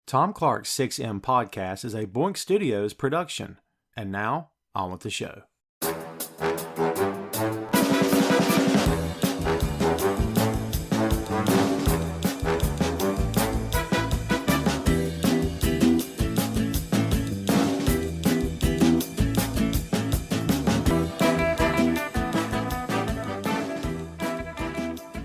Tom Clark's 6M podcast is a Boink Studios production. And now, on with the show.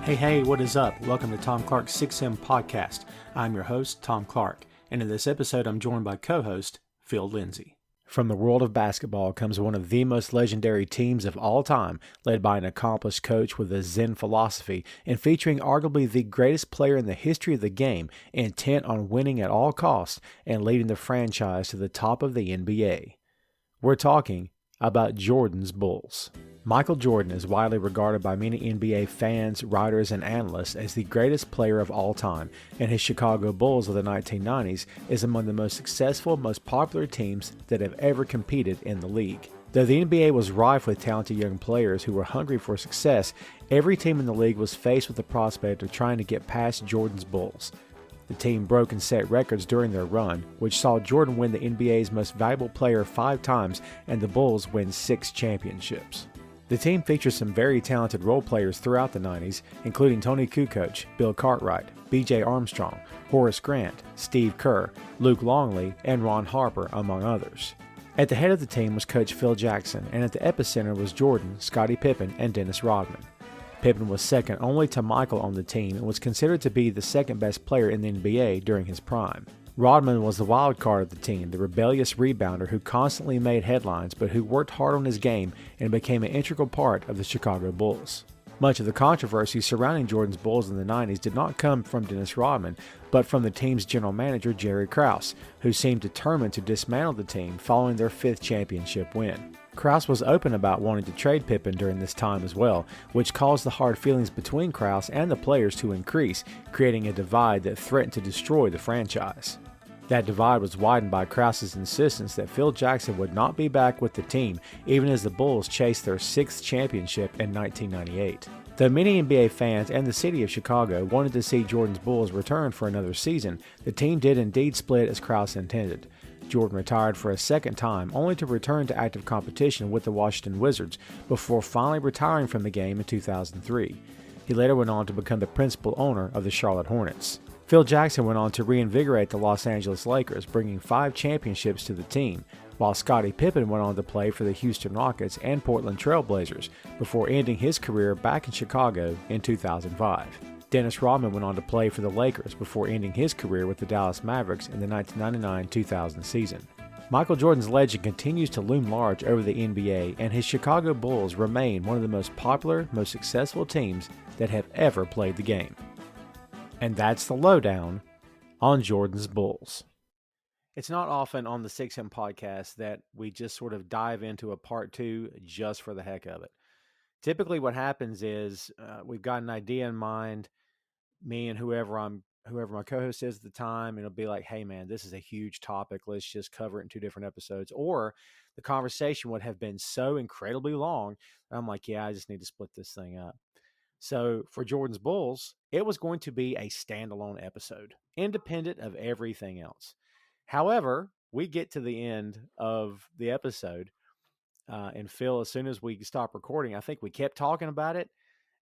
Hey, what is up? Welcome to Tom Clark's 6M podcast. I'm your host, Tom Clark, and in this episode I'm joined by co-host Phil Lindsey. From the world of basketball comes one of the most legendary teams of all time, led by an accomplished coach with a Zen philosophy and featuring arguably the greatest player in the history of the game, intent on winning at all costs and leading the franchise to the top of the NBA. We're talking about Jordan's Bulls. Michael Jordan is widely regarded by many NBA fans, writers, and analysts as the greatest player of all time, and his Chicago Bulls of the 1990s is among the most successful, most popular teams that have ever competed in the league. Though the NBA was rife with talented young players who were hungry for success, every team in the league was faced with the prospect of trying to get past Jordan's Bulls. The team broke and set records during their run, which saw Jordan win the NBA's most valuable player 5 times and the Bulls win 6 championships. The team features some very talented role players throughout the 90s, including Tony Kukoc, Bill Cartwright, B.J. Armstrong, Horace Grant, Steve Kerr, Luke Longley, and Ron Harper, among others. At the head of the team was Coach Phil Jackson, and at the epicenter was Jordan, Scottie Pippen, and Dennis Rodman. Pippen was second only to Michael on the team and was considered to be the second best player in the NBA during his prime. Rodman was the wild card of the team, the rebellious rebounder who constantly made headlines but who worked hard on his game and became an integral part of the Chicago Bulls. Much of the controversy surrounding Jordan's Bulls in the 90s did not come from Dennis Rodman, but from the team's general manager Jerry Krause, who seemed determined to dismantle the team following their 5th championship win. Krause was open about wanting to trade Pippen during this time as well, which caused the hard feelings between Krause and the players to increase, creating a divide that threatened to destroy the franchise. That divide was widened by Krause's insistence that Phil Jackson would not be back with the team, even as the Bulls chased their 6th championship in 1998. Though many NBA fans and the city of Chicago wanted to see Jordan's Bulls return for another season, the team did indeed split as Krause intended. Jordan retired for a second time, only to return to active competition with the Washington Wizards, before finally retiring from the game in 2003. He later went on to become the principal owner of the Charlotte Hornets. Phil Jackson went on to reinvigorate the Los Angeles Lakers, bringing 5 championships to the team, while Scottie Pippen went on to play for the Houston Rockets and Portland Trailblazers, before ending his career back in Chicago in 2005. Dennis Rodman went on to play for the Lakers before ending his career with the Dallas Mavericks in the 1999-2000 season. Michael Jordan's legend continues to loom large over the NBA, and his Chicago Bulls remain one of the most popular, most successful teams that have ever played the game. And that's the lowdown on Jordan's Bulls. It's not often on the 6M podcast that we just sort of dive into a part 2 just for the heck of it. Typically what happens is we've got an idea in mind, me and whoever my co-host is at the time, and it'll be like, hey man, this is a huge topic. Let's just cover it in 2 different episodes. Or the conversation would have been so incredibly long. I'm like, yeah, I just need to split this thing up. So for Jordan's Bulls, it was going to be a standalone episode, independent of everything else. However, we get to the end of the episode, and Phil, as soon as we stopped recording, I think we kept talking about it.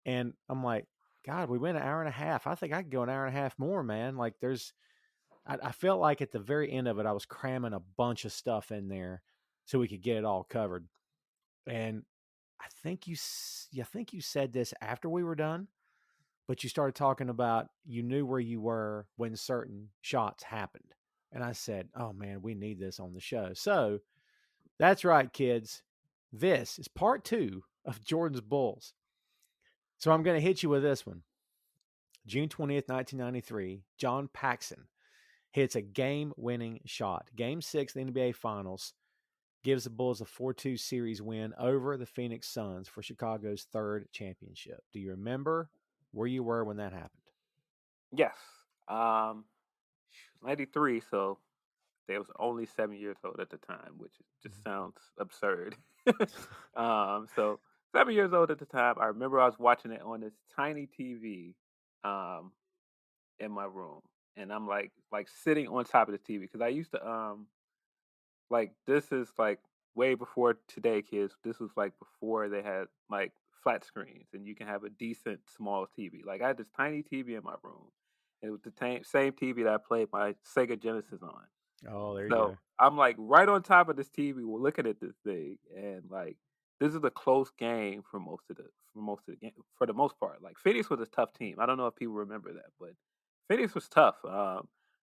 And I'm like, God, we went an hour and a half. I think I could go an hour and a half more, man. Like I felt like at the very end of it, I was cramming a bunch of stuff in there so we could get it all covered. And I think you said this after we were done, but you started talking about you knew where you were when certain shots happened. And I said, oh man, we need this on the show. So that's right, kids. This is part 2 of Jordan's Bulls. So I'm going to hit you with this one. June 20th, 1993, John Paxson hits a game-winning shot. Game 6 of the NBA Finals gives the Bulls a 4-2 series win over the Phoenix Suns for Chicago's 3rd championship. Do you remember where you were when that happened? Yes. 93, so they was only 7 years old at the time, which just sounds absurd. So 7 years old at the time. I remember I was watching it on this tiny TV in my room. and I'm like sitting on top of the TV because I used to like this is like way before today, kids. This was like before they had like flat screens and you can have a decent small TV. Like I had this tiny TV in my room. And it was the same TV that I played my Sega Genesis on. Oh, there you So go. I'm like right on top of this TV, we're looking at this thing, and like this is a close game for most of the game for the most part. Like Phoenix was a tough team. I don't know if people remember that, but Phoenix was tough.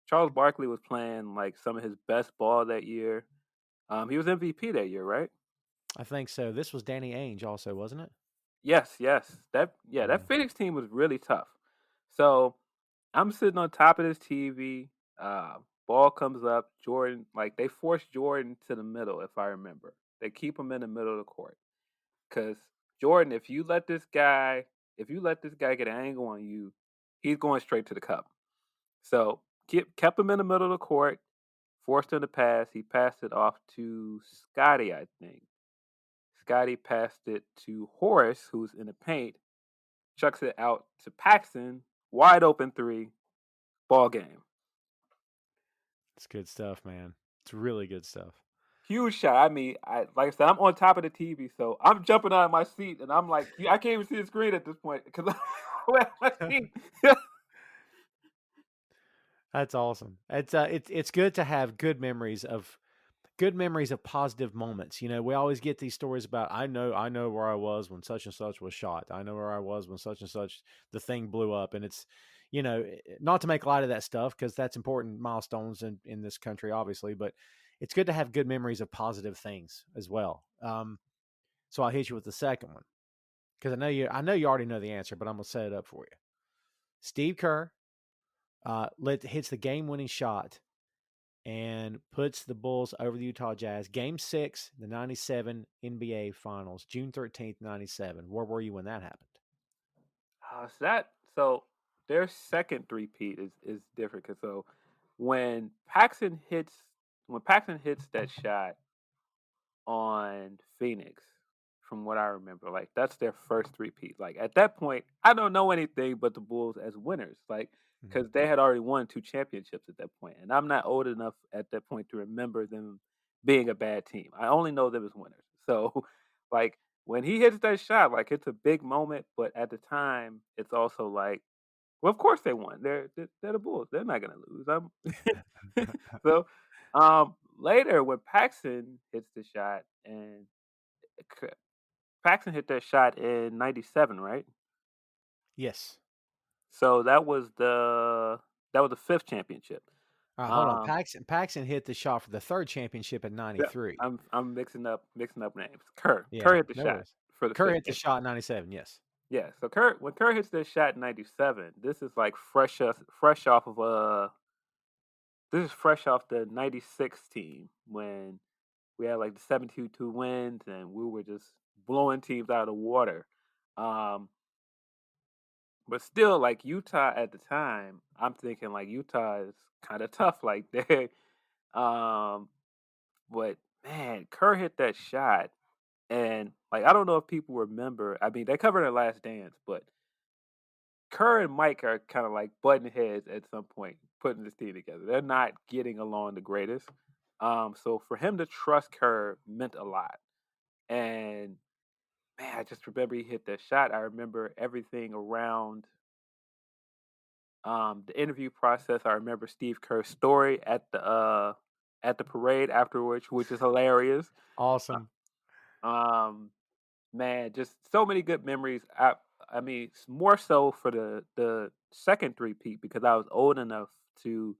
Charles Barkley was playing like some of his best ball that year. He was MVP that year, right? I think so. This was Danny Ainge also, wasn't it? Yes, yes. Yeah. That Phoenix team was really tough. So I'm sitting on top of this TV. Ball comes up. Jordan, like they force Jordan to the middle, if I remember. They keep him in the middle of the court. Cause Jordan, if you let this guy get an angle on you, he's going straight to the cup. So kept him in the middle of the court, forced him to pass. He passed it off to Scotty, I think. Scotty passed it to Horace, who's in the paint, chucks it out to Paxson, wide open three, ball game. It's good stuff, man. It's really good stuff. Huge shot. I mean, like I said, I'm on top of the TV, so I'm jumping out of my seat, and I'm like, I can't even see the screen at this point because I'm at my seat. That's awesome. It's good to have good memories of positive moments. You know, we always get these stories about I know where I was when such and such was shot. I know where I was when such and such the thing blew up, and it's not to make light of that stuff because that's important milestones in this country, obviously, but it's good to have good memories of positive things as well. So I'll hit you with the second one because I know you already know the answer, but I'm gonna set it up for you. Steve Kerr hits the game-winning shot and puts the Bulls over the Utah Jazz. Game 6, the 97 NBA Finals, June 13th, 97. Where were you when that happened? So their second three-peat is different because so when Paxson hits that shot on Phoenix, from what I remember. Like that's their first three-peat. Like at that point, I don't know anything but the Bulls as winners. Like Mhm. because they had already won 2 championships at that point, and I'm not old enough at that point to remember them being a bad team. I only know them as winners. So, like when he hits that shot, like it's a big moment, but at the time, it's also like, well, of course they won. They're the Bulls. They're not gonna lose. So later when Paxson hits the shot and c- Paxson hit that shot in '97, right? Yes. So that was the fifth championship. All right, hold on. Um, Paxson hit the shot for the third championship in yeah, 93. I'm mixing up names. Kerr Yeah, hit the no shot worries. for the Kerr fifth hit the game. shot in 97. Yes. Yeah, so when Kerr hits this shot in '97, this is fresh off the '96 team when we had like the 72 wins and we were just blowing teams out of the water. Um, but still, like Utah at the time, I'm thinking like Utah is kind of tough like they um but man, Kerr hit that shot and like I don't know if people remember. I mean, they covered their last dance, but Kerr and Mike are kind of like button heads at some point putting this team together. They're not getting along the greatest. So for him to trust Kerr meant a lot. And man, I just remember he hit that shot. I remember everything around the interview process. I remember Steve Kerr's story at the parade afterwards, which is hilarious. Awesome. Um, man, just so many good memories. I mean, more so for the second three-peat because I was old enough to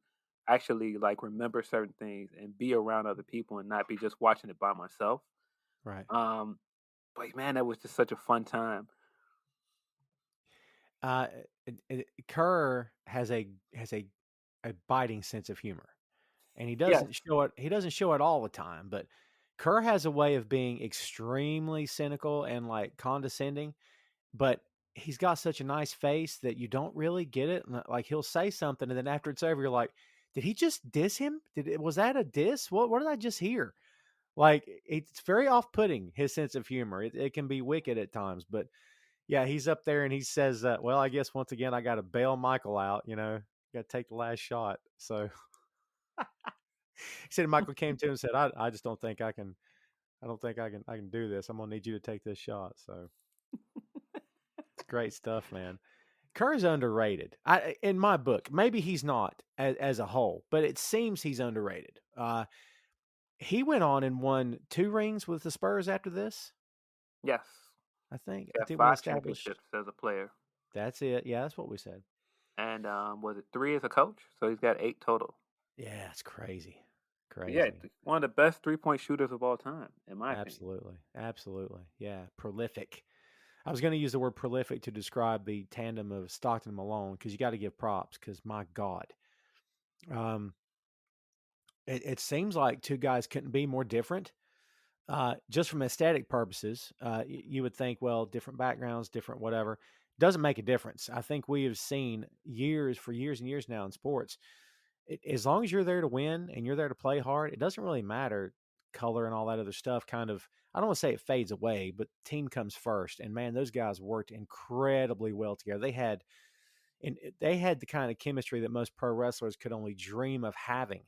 actually like remember certain things and be around other people and not be just watching it by myself. Right. Um, but man, that was just such a fun time. Uh, Kerr has a biting sense of humor, and he Yes. doesn't show it. He doesn't show it all the time, but Kerr has a way of being extremely cynical and like condescending, but he's got such a nice face that you don't really get it. Like he'll say something, and then after it's over, you're like, "Did he just diss him? Was that a diss? What did I just hear?" Like it's very off-putting. His sense of humor. It can be wicked at times, but yeah, he's up there and he says, "Well, I guess once again I got to bail Michael out." got to take the last shot. So he said Michael came to him and said, I just don't think I can. I don't think I can do this. I'm gonna need you to take this shot. So it's great stuff, man. Kerr's underrated. In my book, maybe he's not as a whole, but it seems he's underrated. He went on and won 2 rings with the Spurs after this. Yes. I think. I Got think we 5 established championships as a player. that's it. Yeah, that's what we said. And was it 3 as a coach? So he's got 8 total. Yeah, it's crazy. Yeah, Crazy. one of the best 3-point shooters of all time, in my opinion. Absolutely. Absolutely. Yeah, prolific. I was going to use the word prolific to describe the tandem of Stockton and Malone because you got to give props because my God. It seems like 2 guys couldn't be more different. Just from aesthetic purposes, you would think, well, different backgrounds, different whatever. Doesn't make a difference. I think we have seen for years and years now in sports, as long as you're there to win and you're there to play hard, it doesn't really matter color and all that other stuff. Kind of, I don't want to say it fades away, but team comes first. And man, those guys worked incredibly well together. They had the kind of chemistry that most pro wrestlers could only dream of having.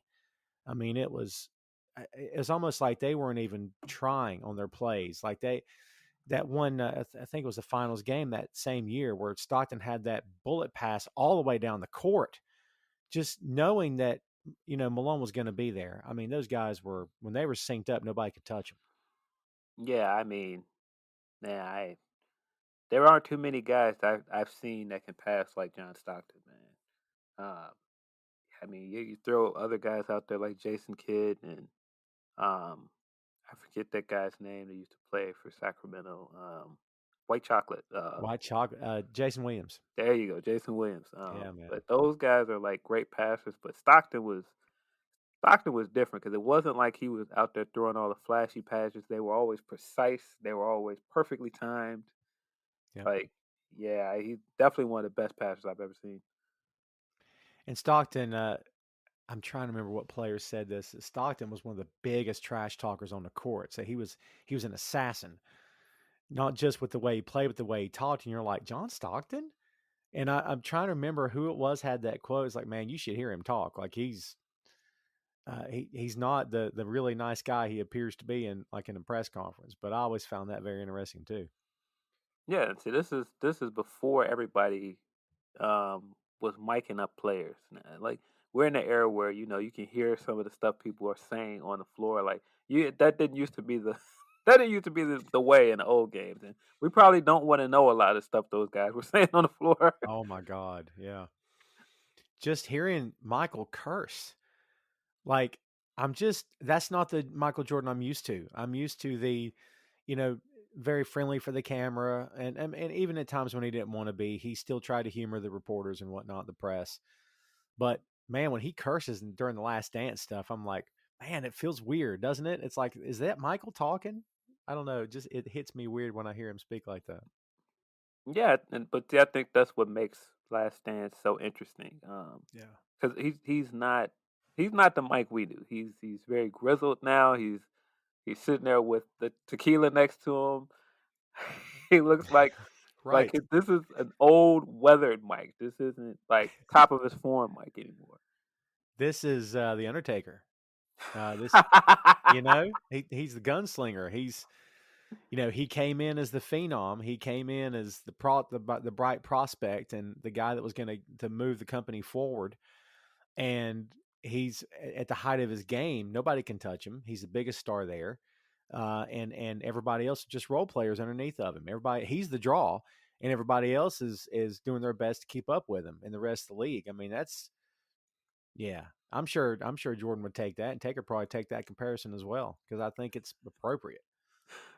I mean, it was almost like they weren't even trying on their plays. Like that one, I think it was the finals game that same year where Stockton had that bullet pass all the way down the court, just knowing that, Malone was going to be there. I mean, those guys when they were synced up, nobody could touch them. Yeah, I mean, there aren't too many guys that I've seen that can pass like John Stockton, man. I mean, you throw other guys out there like Jason Kidd and I forget that guy's name that used to play for Sacramento. White Chocolate. White chocolate, Jason Williams. There you go, Jason Williams. Yeah, man. But those guys are like great passers. But Stockton was different because it wasn't like he was out there throwing all the flashy passes. They were always precise. They were always perfectly timed. Yeah. Like, yeah, he's definitely one of the best passers I've ever seen. And Stockton, I'm trying to remember what players said this. Stockton was one of the biggest trash talkers on the court. So he was an assassin, not just with the way he played, but the way he talked. And you're like, John Stockton? And I'm trying to remember who it was had that quote. It's like, man, you should hear him talk. Like he's not the really nice guy he appears to be in a press conference. But I always found that very interesting too. Yeah, see, this is before everybody was miking up players. Like we're in the era where you can hear some of the stuff people are saying on the floor. Like that didn't used to be the that didn't used to be the way in the old games, and we probably don't want to know a lot of stuff those guys were saying on the floor. Oh my God, yeah. Just hearing Michael curse, like that's not the Michael Jordan I'm used to. I'm used to the, very friendly for the camera, and even at times when he didn't want to be, he still tried to humor the reporters and whatnot, the press. But man, when he curses during the Last Dance stuff, I'm like, man, it feels weird, doesn't it? It's like, is that Michael talking? I don't know. Just it hits me weird when I hear him speak like that. Yeah, but I think that's what makes Last Dance so interesting. Yeah. Because he's not the Mike we knew. He's very grizzled now. He's sitting there with the tequila next to him. He looks like Right. this is an old weathered Mike. This isn't like top of his form Mike anymore. This is the Undertaker. This, he's the gunslinger. He's, he came in as the phenom. He came in as the bright prospect and the guy that was going to move the company forward. And he's at the height of his game. Nobody can touch him. He's the biggest star there. And everybody else just role players underneath of him. He's the draw, and everybody else is doing their best to keep up with him in the rest of the league. I mean, yeah. I'm sure Jordan would take that, and Taker probably take that comparison as well because I think it's appropriate.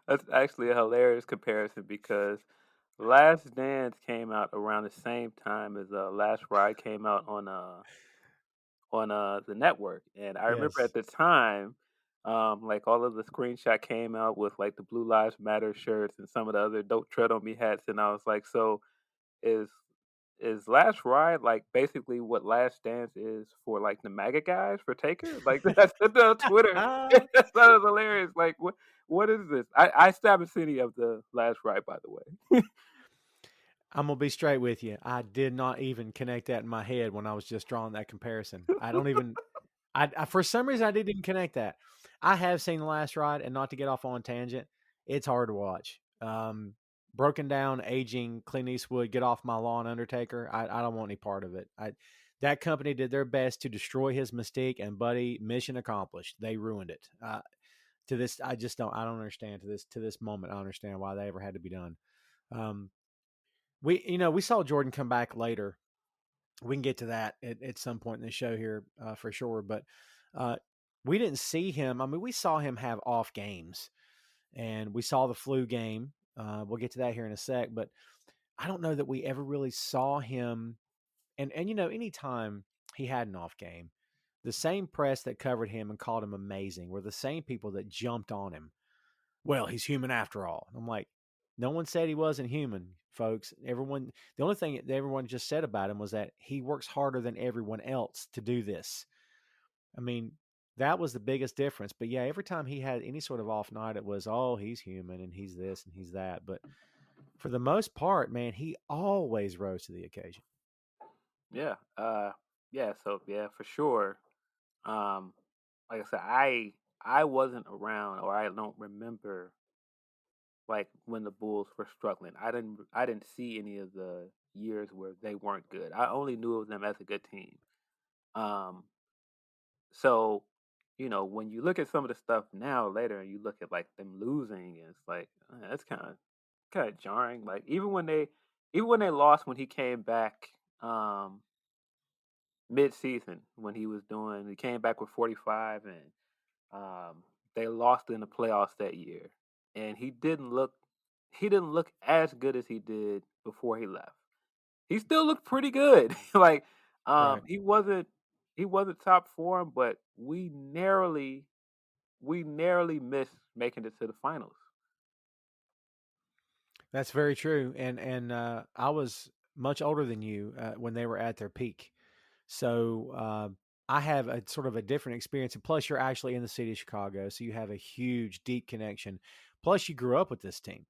That's actually a hilarious comparison because Last Dance came out around the same time as Last Ride came out on the network, and I remember Yes. at the time, like all of the screenshot came out with like the Blue Lives Matter shirts and some of the other "Don't Tread on Me" hats, and I was like, so is Last Ride like basically what Last Dance is for like the MAGA guys for Taker? Like that's on Twitter. That was hilarious. Like what is this? I still haven't seen any of the Last Ride, by the way. I'm gonna be straight with you. I did not even connect that in my head when I was just drawing that comparison. I don't even. I for some reason I didn't even connect that. I have seen The Last Ride, and not to get off on a tangent, it's hard to watch. Broken down, aging Clint Eastwood, get off my lawn, Undertaker. I don't want any part of it. That company did their best to destroy his mystique, and buddy, mission accomplished. They ruined it. To this, I just don't. I don't understand to this moment. I don't understand why they ever had to be done. Um, we saw Jordan come back later. We can get to that at some point in the show here for sure, but uh, we didn't see him. I mean, we saw him have off games, and we saw the flu game. We'll get to that here in a sec, but I don't know that we ever really saw him. And anytime he had an off game, the same press that covered him and called him amazing were the same people that jumped on him. Well, he's human after all. I'm like, no one said he wasn't human, folks. The only thing that everyone just said about him was that he works harder than everyone else to do this. I mean, that was the biggest difference. But yeah, every time he had any sort of off night, it was, oh, he's human and he's this and he's that. But for the most part, man, he always rose to the occasion. Yeah. Yeah. So yeah, for sure. Um, like I said, I wasn't around, or I don't remember like when the Bulls were struggling. I didn't see any of the years where they weren't good. I only knew of them as a good team. Um, so when you look at some of the stuff now later, and you look at like them losing, and it's like that's kind of jarring. Like even when they lost when he came back mid season when he came back with 45, and um, they lost in the playoffs that year, and he didn't look as good as he did before he left. He still looked pretty good. Like Right. he wasn't top form, but we narrowly missed making it to the finals. That's very true. And I was much older than you when they were at their peak. So I have a sort of a different experience. And plus, you're actually in the city of Chicago. So you have a huge, deep connection. Plus, you grew up with this team.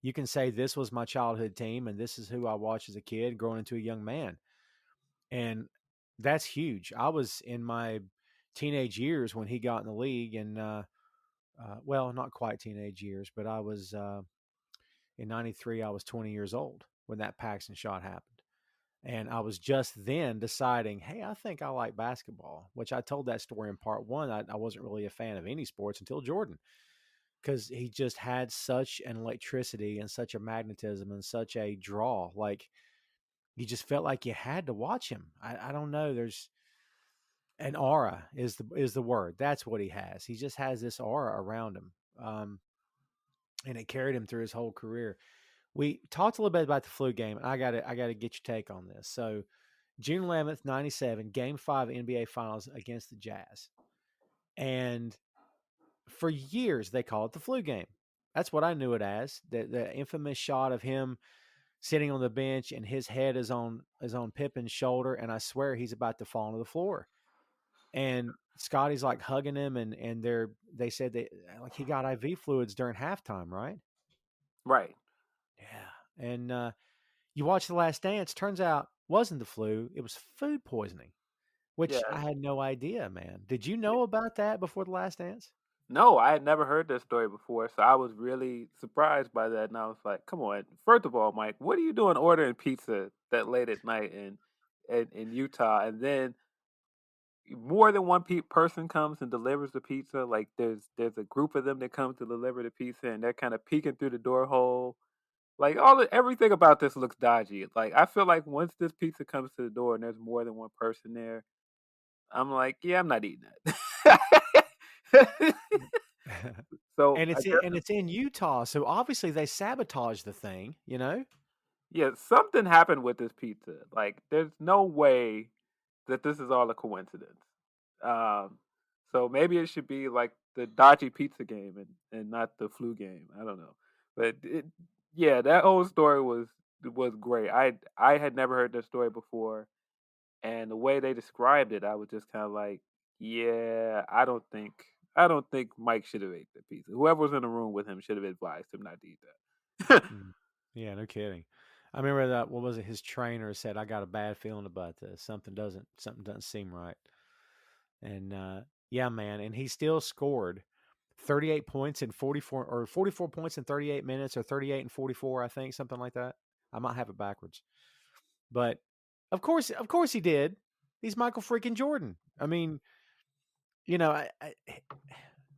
You can say, this was my childhood team, and this is who I watched as a kid growing into a young man. And that's huge. I was in my teenage years when he got in the league. And, well, not quite teenage years, but I was in 93, I was 20 years old when that Paxson shot happened. And I was just then deciding, hey, I think I like basketball, which I told that story in part one. I wasn't really a fan of any sports until Jordan, because he just had such an electricity and such a magnetism and such a draw. Like, you just felt like you had to watch him. I don't know. There's an aura is the word. That's what he has. He just has this aura around him. And it carried him through his whole career. We talked a little bit about the flu game, and I gotta get your take on this. So June 11th, 97, Game 5 NBA Finals against the Jazz. And for years, they call it the flu game. That's what I knew it as. The infamous shot of him sitting on the bench and his head is on Pippen's shoulder, and I swear he's about to fall onto the floor. And Scotty's like hugging him, and they said that like he got IV fluids during halftime, right? Right. Yeah. And you watch The Last Dance. Turns out wasn't the flu; it was food poisoning, which Yeah. I had no idea, man. Did you know about that before The Last Dance? No, I had never heard this story before, so I was really surprised by that. And I was like, "Come on! First of all, Mike, what are you doing ordering pizza that late at night in Utah?" And then more than one person comes and delivers the pizza. Like there's a group of them that come to deliver the pizza, and they're kind of peeking through the door hole. Like everything about this looks dodgy. Like I feel like once this pizza comes to the door and there's more than one person there, I'm like, yeah, I'm not eating that. So And I it's in Utah, so obviously they sabotaged the thing, you know? Yeah, something happened with this pizza. Like, there's no way that this is all a coincidence. Um, so maybe it should be like the dodgy pizza game and not the flu game. I don't know, but yeah, that whole story was great. I had never heard that story before, and the way they described it, I was just kind of like, yeah, I don't think Mike should have ate the pizza. Whoever was in the room with him should have advised him not to eat that. Mm. Yeah, no kidding. I remember that. What was it? His trainer said, "I got a bad feeling about this. Something doesn't seem right." And yeah, man, and he still scored 38 points in 44 points in 38 minutes, or 38 and 44, I think, something like that. I might have it backwards, but of course, he did. He's Michael freaking Jordan. I mean, you know,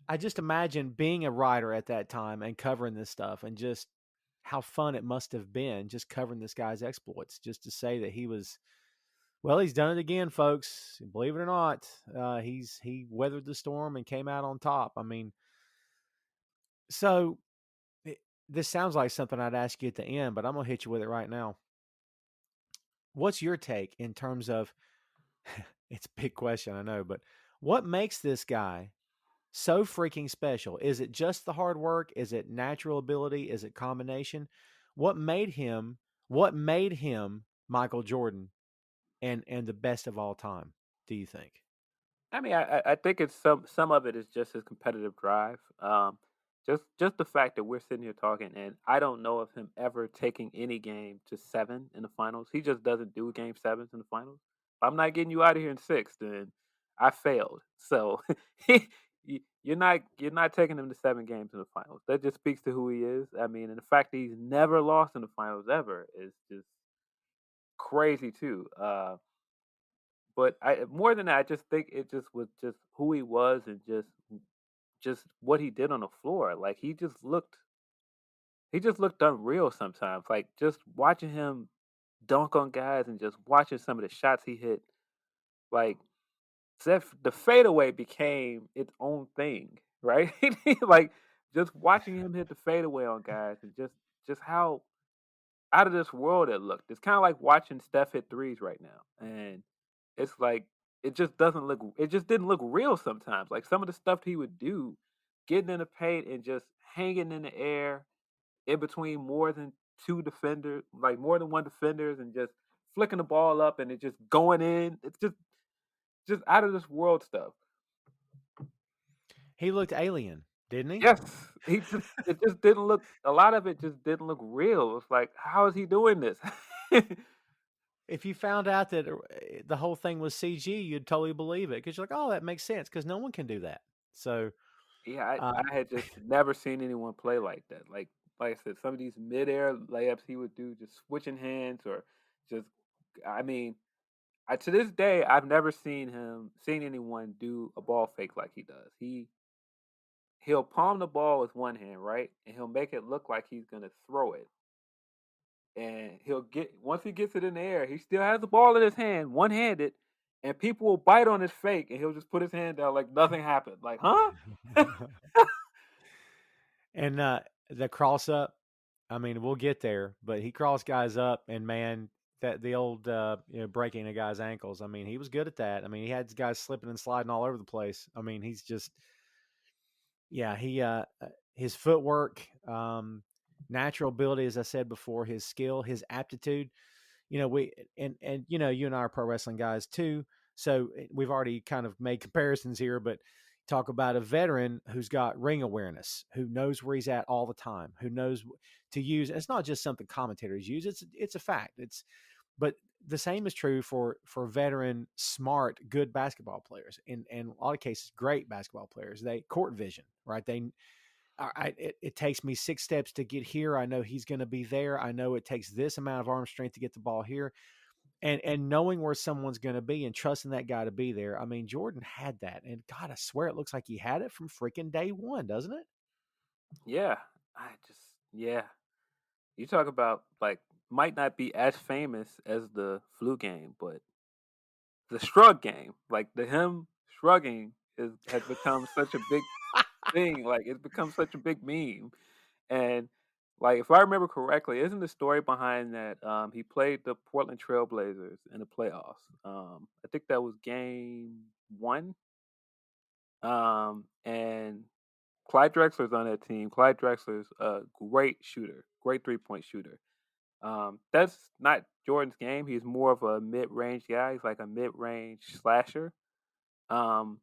I just imagine being a writer at that time and covering this stuff, and just how fun it must have been just covering this guy's exploits, just to say that he was, well, he's done it again, folks. Believe it or not, he weathered the storm and came out on top. I mean, so this sounds like something I'd ask you at the end, but I'm gonna hit you with it right now. What's your take in terms of? It's a big question, I know, but what makes this guy so freaking special? Is it just the hard work? Is it natural ability? Is it combination? What made him? What made him Michael Jordan and the best of all time? Do you think? I mean, I think it's some of it is just his competitive drive. Just the fact that we're sitting here talking, and I don't know of him ever taking any game to seven in the finals. He just doesn't do game sevens in the finals. If I'm not getting you out of here in six, then I failed. So you're not taking him to seven games in the finals. That just speaks to who he is. I mean, and the fact that he's never lost in the finals ever is just crazy too. But I more than that, I just think it just was just who he was, and just what he did on the floor. Like he just looked unreal sometimes. Like just watching him dunk on guys and just watching some of the shots he hit. Like the fadeaway became its own thing, right? Like just watching him hit the fadeaway on guys, and just how out of this world it looked. It's kind of like watching Steph hit threes right now, and it's like it just didn't look real sometimes. Like some of the stuff he would do, getting in the paint and just hanging in the air in between more than two defenders, like more than one defenders, and just flicking the ball up and it just going in. It's just out of this world stuff. He looked alien, didn't he? Yes, it just didn't look. A lot of it just didn't look real. It's like, how is he doing this? If you found out that the whole thing was CG, you'd totally believe it, because you're like, oh, that makes sense, because no one can do that. So, Yeah, I, uh, I had just never seen anyone play like that. Like I said, some of these midair layups he would do, just switching hands, or just I mean, to this day I've never seen anyone do a ball fake like he does. He'll palm the ball with one hand, right? And he'll make it look like he's gonna throw it. And he'll get once he gets it in the air, he still has the ball in his hand, one handed, and people will bite on his fake and he'll just put his hand down like nothing happened. Like, huh? and the cross up. I mean, we'll get there, but he crossed guys up, and man, that the old breaking a guy's ankles. I mean, he was good at that. I mean, he had guys slipping and sliding all over the place. I mean, he's just, yeah, his footwork, natural ability, as I said before, his skill, his aptitude. You and I are pro wrestling guys too, so we've already kind of made comparisons here, but talk about a veteran who's got ring awareness, who knows where he's at all the time, who knows to use. It's not just something commentators use; it's a fact. But the same is true for veteran, smart, good basketball players, and a lot of cases, great basketball players. They court vision, right? It takes me 6 steps to get here. I know he's going to be there. I know it takes this amount of arm strength to get the ball here, and knowing where someone's going to be and trusting that guy to be there. I mean, Jordan had that, and God, I swear it looks like he had it from freaking day one, doesn't it? Yeah, yeah. You talk about like might not be as famous as the flu game, but the shrug game, like the him shrugging, has become such a big thing. Like it's become such a big meme, and like if I remember correctly, isn't the story behind that? He played the Portland Trailblazers in the playoffs. I think that was game one. And Clyde Drexler's on that team. Clyde Drexler's a great shooter, great 3-point shooter. That's not Jordan's game. He's more of a mid-range guy. He's like a mid-range slasher. Um,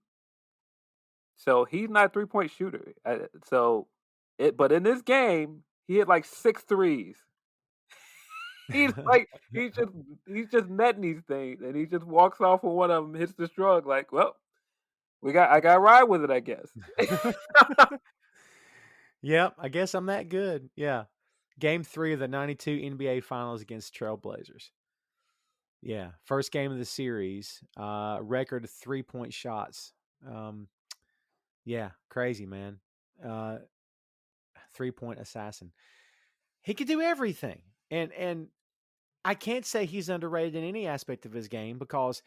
so he's not a 3-point shooter. But in this game, he had like six threes. He's like he's just netting these things, and he just walks off with one of them, hits the shrug, like, well, I got to ride with it, I guess. Yep, I guess I'm that good. Yeah. Game 3 of the 92 NBA Finals against Trailblazers. Yeah, first game of the series, record 3-point shots. Um, yeah, crazy, man. 3-point assassin. He could do everything. And I can't say he's underrated in any aspect of his game because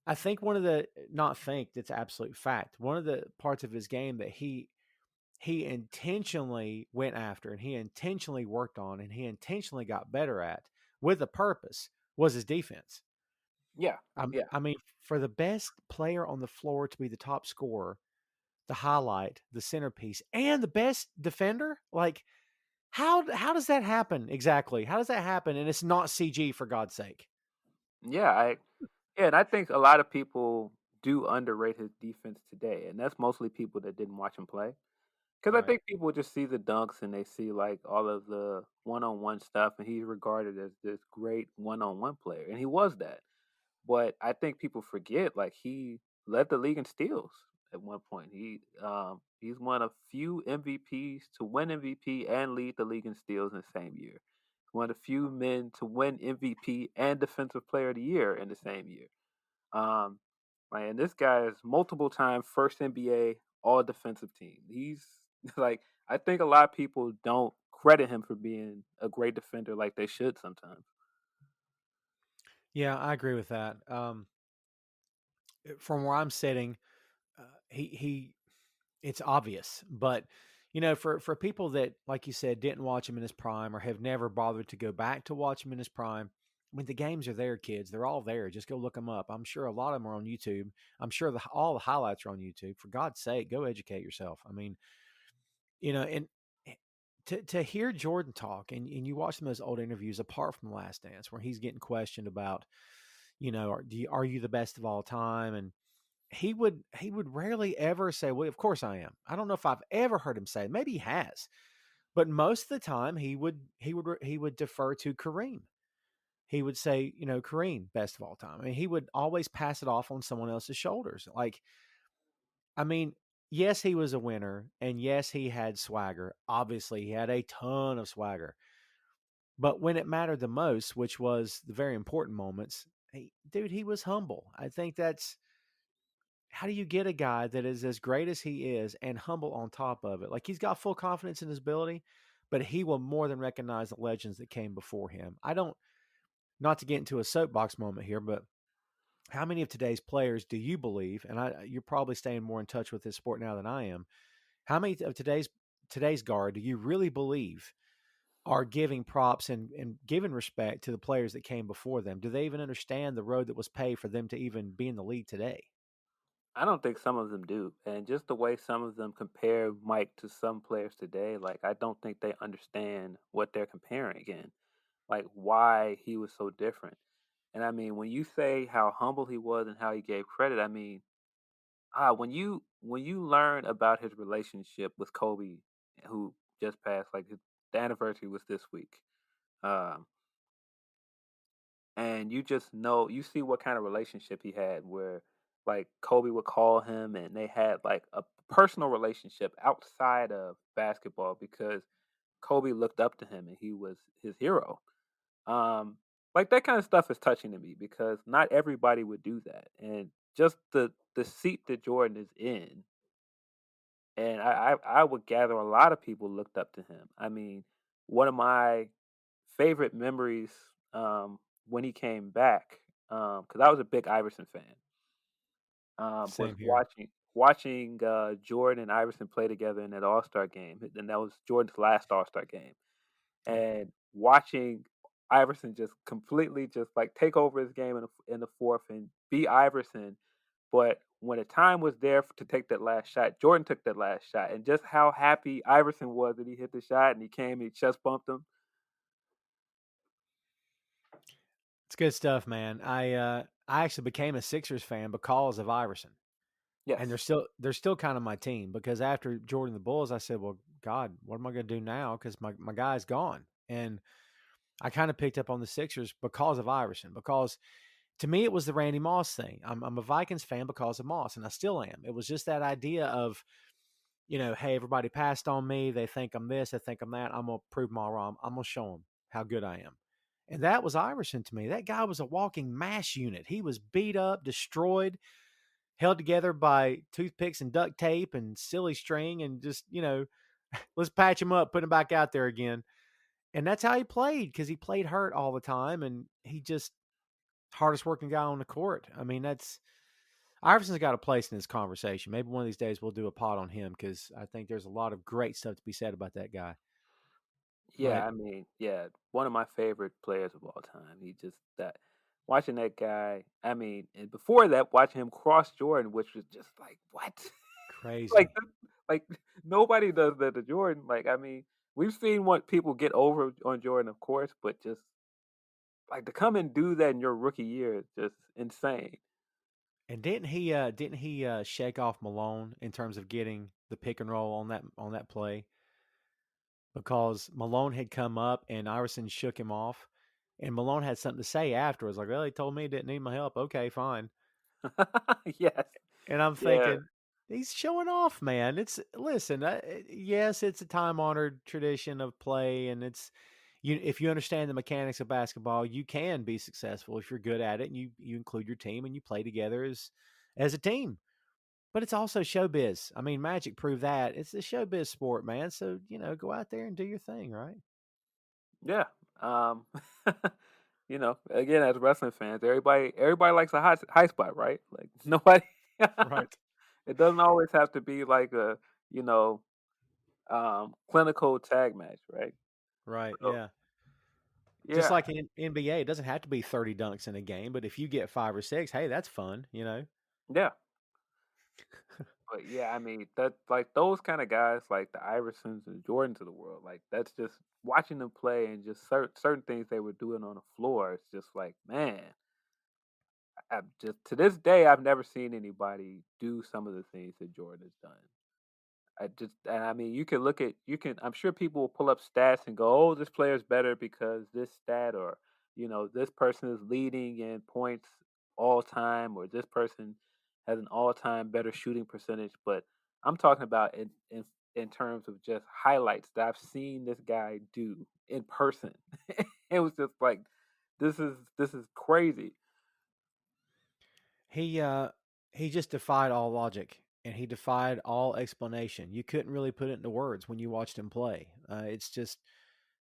I think not think, that's absolute fact. One of the parts of his game that he intentionally went after and he intentionally worked on and he intentionally got better at with a purpose was his defense. Yeah, yeah, I mean, for the best player on the floor to be the top scorer, the highlight, the centerpiece, and the best defender, like how does that happen exactly? How does that happen? And it's not CG, for God's sake. yeah. Yeah, and I think a lot of people do underrate his defense today, and that's mostly people that didn't watch him play. Because I Right. think people just see the dunks and they see like all of the one-on-one stuff, and he's regarded as this great one-on-one player, and he was that. But I think people forget like he led the league in steals at one point. He's one of few MVPs to win MVP and lead the league in steals in the same year. One of the few men to win MVP and Defensive Player of the Year in the same year. Um, and this guy is multiple time first NBA All Defensive Team. He's like I think a lot of people don't credit him for being a great defender like they should sometimes. Yeah, I agree with that. From where I'm sitting, he it's obvious, but for people that, like you said, didn't watch him in his prime or have never bothered to go back to watch him in his prime, I mean, the games are there, kids. They're all there. Just go look them up. I'm sure a lot of them are on YouTube. I'm sure all the highlights are on YouTube. For God's sake, go educate yourself. I mean, and eh, to hear Jordan talk and you watch some of those old interviews, apart from the Last Dance, where he's getting questioned about, are you the best of all time? And he would rarely ever say, "Well, of course I am." I don't know if I've ever heard him say it. Maybe he has, but most of the time he would defer to Kareem. He would say, Kareem, best of all time. I mean, he would always pass it off on someone else's shoulders. Like, I mean, yes, he was a winner, and yes, he had swagger. Obviously, he had a ton of swagger. But when it mattered the most, which was the very important moments, he was humble. I think that's how do you get a guy that is as great as he is and humble on top of it? Like, he's got full confidence in his ability, but he will more than recognize the legends that came before him. I don't, not to get into a soapbox moment here, but how many of today's players do you believe? And you're probably staying more in touch with this sport now than I am. How many of today's guard do you really believe are giving props and giving respect to the players that came before them? Do they even understand the road that was paved for them to even be in the league today? I don't think some of them do. And just the way some of them compare Mike to some players today, like I don't think they understand what they're comparing again. Like why he was so different. And I mean, when you say how humble he was and how he gave credit, I mean, when you learn about his relationship with Kobe, who just passed, like the anniversary was this week. Um, and you just know you see what kind of relationship he had where like Kobe would call him and they had like a personal relationship outside of basketball because Kobe looked up to him and he was his hero. Um like that kind of stuff is touching to me because not everybody would do that. And just the seat that Jordan is in, and I would gather a lot of people looked up to him. I mean, one of my favorite memories when he came back, because I was a big Iverson fan, was Same here. watching Jordan and Iverson play together in that All Star game, and that was Jordan's last All Star game, Yeah. and watching Iverson just completely just like take over his game in the fourth and be Iverson. But when the time was there to take that last shot, Jordan took that last shot, and just how happy Iverson was that he hit the shot and he came, he chest bumped him. It's good stuff, man. I actually became a Sixers fan because of Iverson. Yes. And they're still kind of my team because after Jordan the Bulls, I said, well, God, what am I going to do now? Because my guy's gone. And I kind of picked up on the Sixers because of Iverson, because to me it was the Randy Moss thing. I'm a Vikings fan because of Moss, and I still am. It was just that idea of, hey, everybody passed on me. They think I'm this, they think I'm that. I'm gonna prove them all wrong. I'm gonna show them how good I am. And that was Iverson to me. That guy was a walking mass unit. He was beat up, destroyed, held together by toothpicks and duct tape and silly string, and just, let's patch him up, put him back out there again. And that's how he played, because he played hurt all the time, and he just hardest working guy on the court. I mean, that's Iverson's got a place in this conversation. Maybe one of these days we'll do a pod on him, because I think there's a lot of great stuff to be said about that guy. Yeah, But I mean, yeah, one of my favorite players of all time. He just that watching that guy. I mean, and before that, watching him cross Jordan, which was just like what, like crazy. like nobody does that to Jordan. Like, I mean, we've seen what people get over on Jordan, of course, but just like to come and do that in your rookie year is just insane. And didn't he shake off Malone in terms of getting the pick and roll on that play? Because Malone had come up and Iverson shook him off, and Malone had something to say afterwards, like, "Well, he told me he didn't need my help. Okay, fine." Yes, And I'm yeah, thinking, he's showing off, man. It's listen, yes, it's a time honored tradition of play, and it's if you understand the mechanics of basketball, you can be successful if you're good at it, and you include your team and you play together as a team. But it's also showbiz. I mean, Magic proved that it's a showbiz sport, man. So go out there and do your thing, right? yeah. Um, again, as wrestling fans, everybody likes a high spot, right? Like nobody. Right. It doesn't always have to be like a you know clinical tag match, right? Right. So Yeah. Just yeah, like in NBA, it doesn't have to be 30 dunks in a game, but if you get 5 or 6, hey, that's fun. yeah. But yeah, I mean that like those kind of guys, like the Iversons and Jordans of the world, like that's just watching them play and just certain things they were doing on the floor. It's just like man, I just to this day I've never seen anybody do some of the things that Jordan has done. And I mean, I'm sure people will pull up stats and go, oh, this player's better because this stat, or, this person is leading in points all time, or this person has an all time better shooting percentage. But I'm talking about in terms of just highlights that I've seen this guy do in person. It was just like, this is crazy. He uh he just defied all logic, and he defied all explanation. You couldn't really put it into words when you watched him play. It's just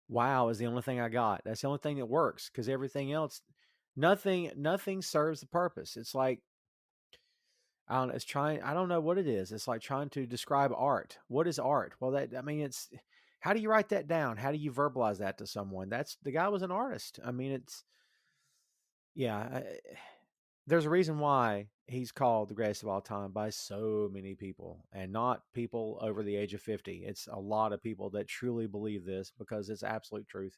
wow is the only thing I got. That's the only thing that works, because everything else, nothing serves the purpose. It's like I don't know, it's trying I don't know what it is. It's like trying to describe art. What is art? Well, that I mean it's how do you write that down? How do you verbalize that to someone? That's the guy was an artist. I mean, it's yeah, there's a reason why he's called the greatest of all time by so many people, and not people over the age of 50. It's a lot of people that truly believe this, because it's absolute truth.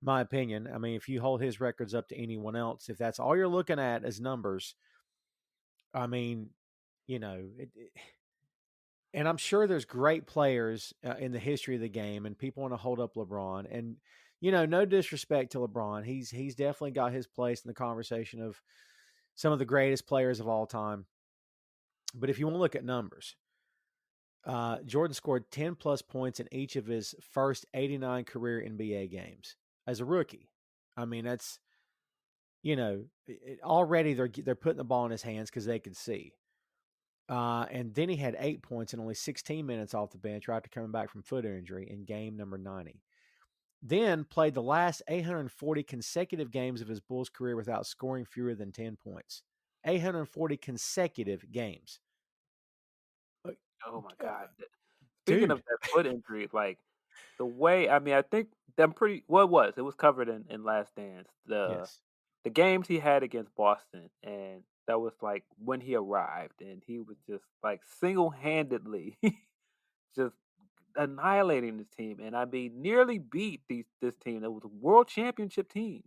In my opinion, I mean, if you hold his records up to anyone else, if that's all you're looking at as numbers, I mean, and I'm sure there's great players in the history of the game, and people want to hold up LeBron. And no disrespect to LeBron, he's definitely got his place in the conversation of some of the greatest players of all time. But if you want to look at numbers, Jordan scored 10 plus points in each of his first 89 career NBA games as a rookie. I mean, that's already they're putting the ball in his hands because they could see. And then he had 8 points in only 16 minutes off the bench right after coming back from foot injury in game number 90. Then played the last 840 consecutive games of his Bulls career without scoring fewer than 10 points. 840 consecutive games. Uh, Oh my God. Speaking of Dude. that foot injury, like the way, I mean, I think I'm pretty. Well, it was covered in Last Dance. Yes. The games he had against Boston, and that was like when he arrived, and he was just like single handedly just annihilating this team, and I mean, nearly beat this team. It was a world championship team.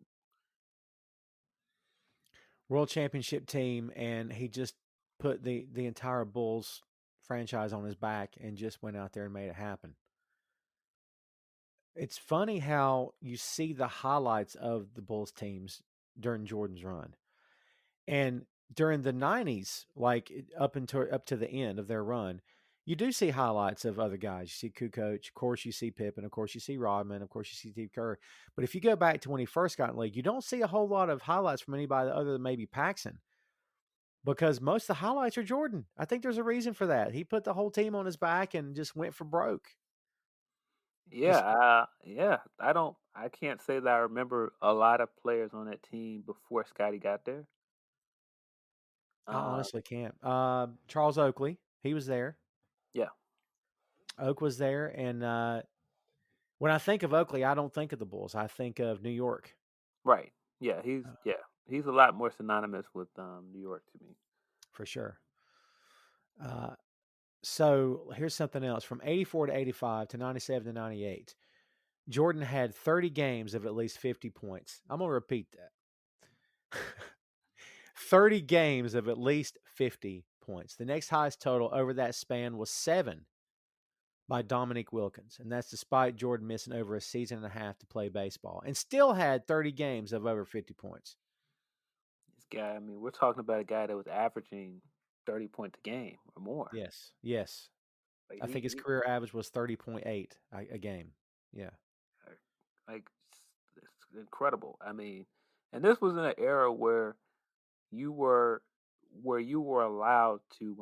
World championship team, and he just put the entire Bulls franchise on his back and just went out there and made it happen. It's funny how you see the highlights of the Bulls teams during Jordan's run. And during the 90s, like up to the end of their run, you do see highlights of other guys. You see Kukoc, of course you see Pippen, of course you see Rodman, of course you see Steve Kerr. But if you go back to when he first got in the league, you don't see a whole lot of highlights from anybody other than maybe Paxson, because most of the highlights are Jordan. I think there's a reason for that. He put the whole team on his back and just went for broke. Yeah, Just yeah. I can't say that I remember a lot of players on that team before Scotty got there. I Uh, honestly can't. Charles Oakley, he was there. yeah, Oak was there, and when I think of Oakley, I don't think of the Bulls. I think of New York. right. Yeah, he's a lot more synonymous with New York to me. For sure. Uh, so here's something else. From 84 to 85 to 97 to 98, Jordan had 30 games of at least 50 points. I'm going to repeat that. 30 games of at least 50 points. The next highest total over that span was 7 by Dominique Wilkins. And that's despite Jordan missing over a season and a half to play baseball, and still had 30 games of over 50 points. This guy, I mean, we're talking about a guy that was averaging 30 points a game or more. Yes. Yes. Like I think his he career average was 30.8 a game. Yeah. like it's incredible. I mean, and this was in an era you were you were allowed to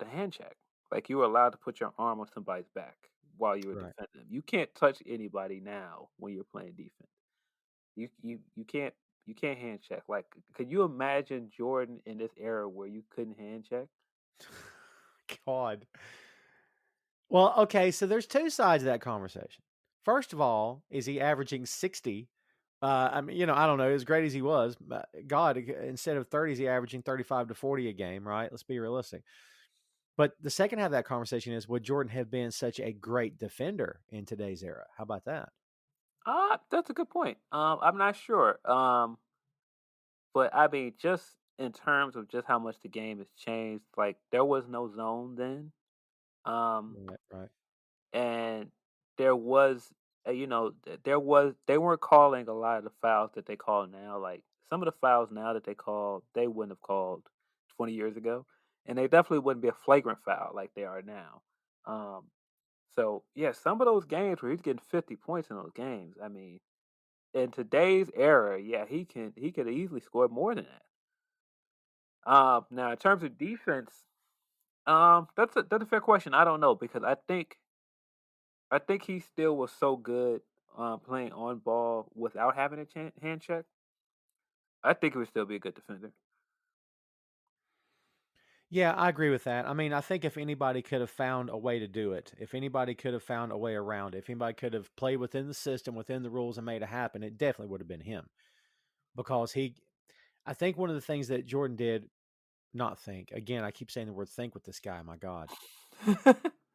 hand check. Like you were allowed to put your arm on somebody's back while you were Right. defending them. You can't touch anybody now when you're playing defense. You can't hand check. Like could you imagine Jordan in this era where you couldn't hand check? God. Well, okay, so there's two sides of that conversation. First of all, is he averaging 60? I mean, I don't know, as great as he was, but God, instead of 30, is he averaging 35 to 40 a game, right? Let's be realistic. But the second half of that conversation is, would Jordan have been such a great defender in today's era? How about that? That's a good point. I'm not sure. But I mean, just in terms of just how much the game has changed, like there was no zone then. Um, Right, right. and there was, they weren't calling a lot of the fouls that they call now. Like some of the fouls now that they call, they wouldn't have called 20 years ago, and they definitely wouldn't be a flagrant foul like they are now. Um, so yeah, some of those games where he's getting 50 points in those games. I mean, in today's era, yeah, he could easily score more than that. Now in terms of defense, that's a fair question. I don't know because I think he still was so good playing on ball without having a hand check. I think he would still be a good defender. Yeah, I agree with that. I mean, I think if anybody could have found a way to do it, if anybody could have found a way around it, if anybody could have played within the system, within the rules, and made it happen, it definitely would have been him. Because I think one of the things that Jordan did, not think, again, I keep saying the word think with this guy, my God.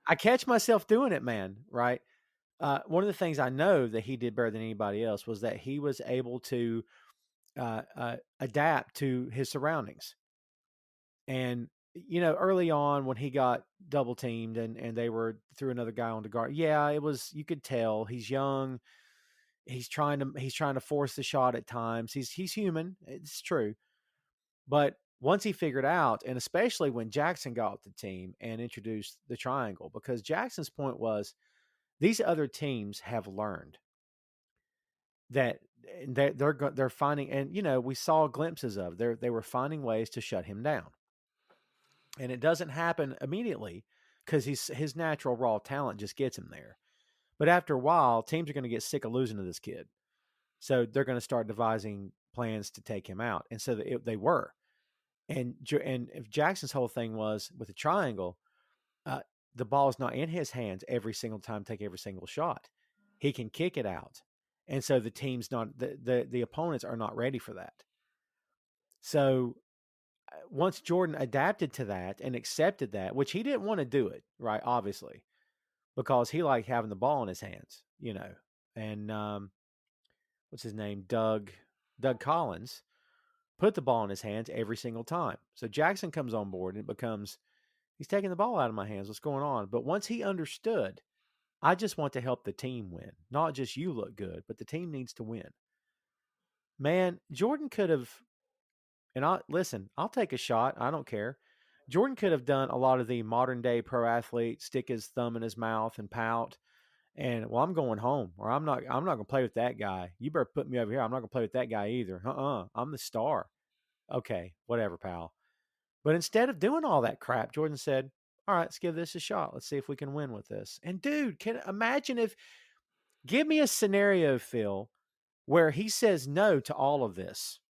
I catch myself doing it, man, right? One of the things I know that he did better than anybody else was that he was able to adapt to his surroundings. And early on when he got double teamed and they were threw another guy on the guard, yeah, it was, you could tell he's young. He's trying to force the shot at times. He's human. It's true. But once he figured out, and especially when Jackson got with the team and introduced the triangle, because Jackson's point was these other teams have learned that they're finding, and we saw glimpses of they were finding ways to shut him down. And it doesn't happen immediately because his natural raw talent just gets him there. But after a while, teams are going to get sick of losing to this kid, so they're going to start devising plans to take him out. And so they were. And if Jackson's whole thing was with the triangle, uh, the ball is not in his hands every single time, take every single shot. He can kick it out, and so the team's not the opponents are not ready for that. So once Jordan adapted to that and accepted that, which he didn't want to do it, right? Obviously, because he liked having the ball in his hands, and what's his name, Doug Collins, put the ball in his hands every single time. So Jackson comes on board and it becomes, he's taking the ball out of my hands. What's going on? But once he understood I just want to help the team win, not just you look good, but the team needs to win. Man, Jordan could have, and I listen, I'll take a shot. I don't care. Jordan could have done a lot of the modern day pro athlete, stick his thumb in his mouth and pout. And well, I'm going home, or I'm not gonna play with that guy. You better put me over here. I'm not gonna play with that guy either. I'm the star. Okay, whatever, pal. But instead of doing all that crap, Jordan said, all right, let's give this a shot. Let's see if we can win with this. And dude, can imagine if give me a scenario, Phil, where he says no to all of this.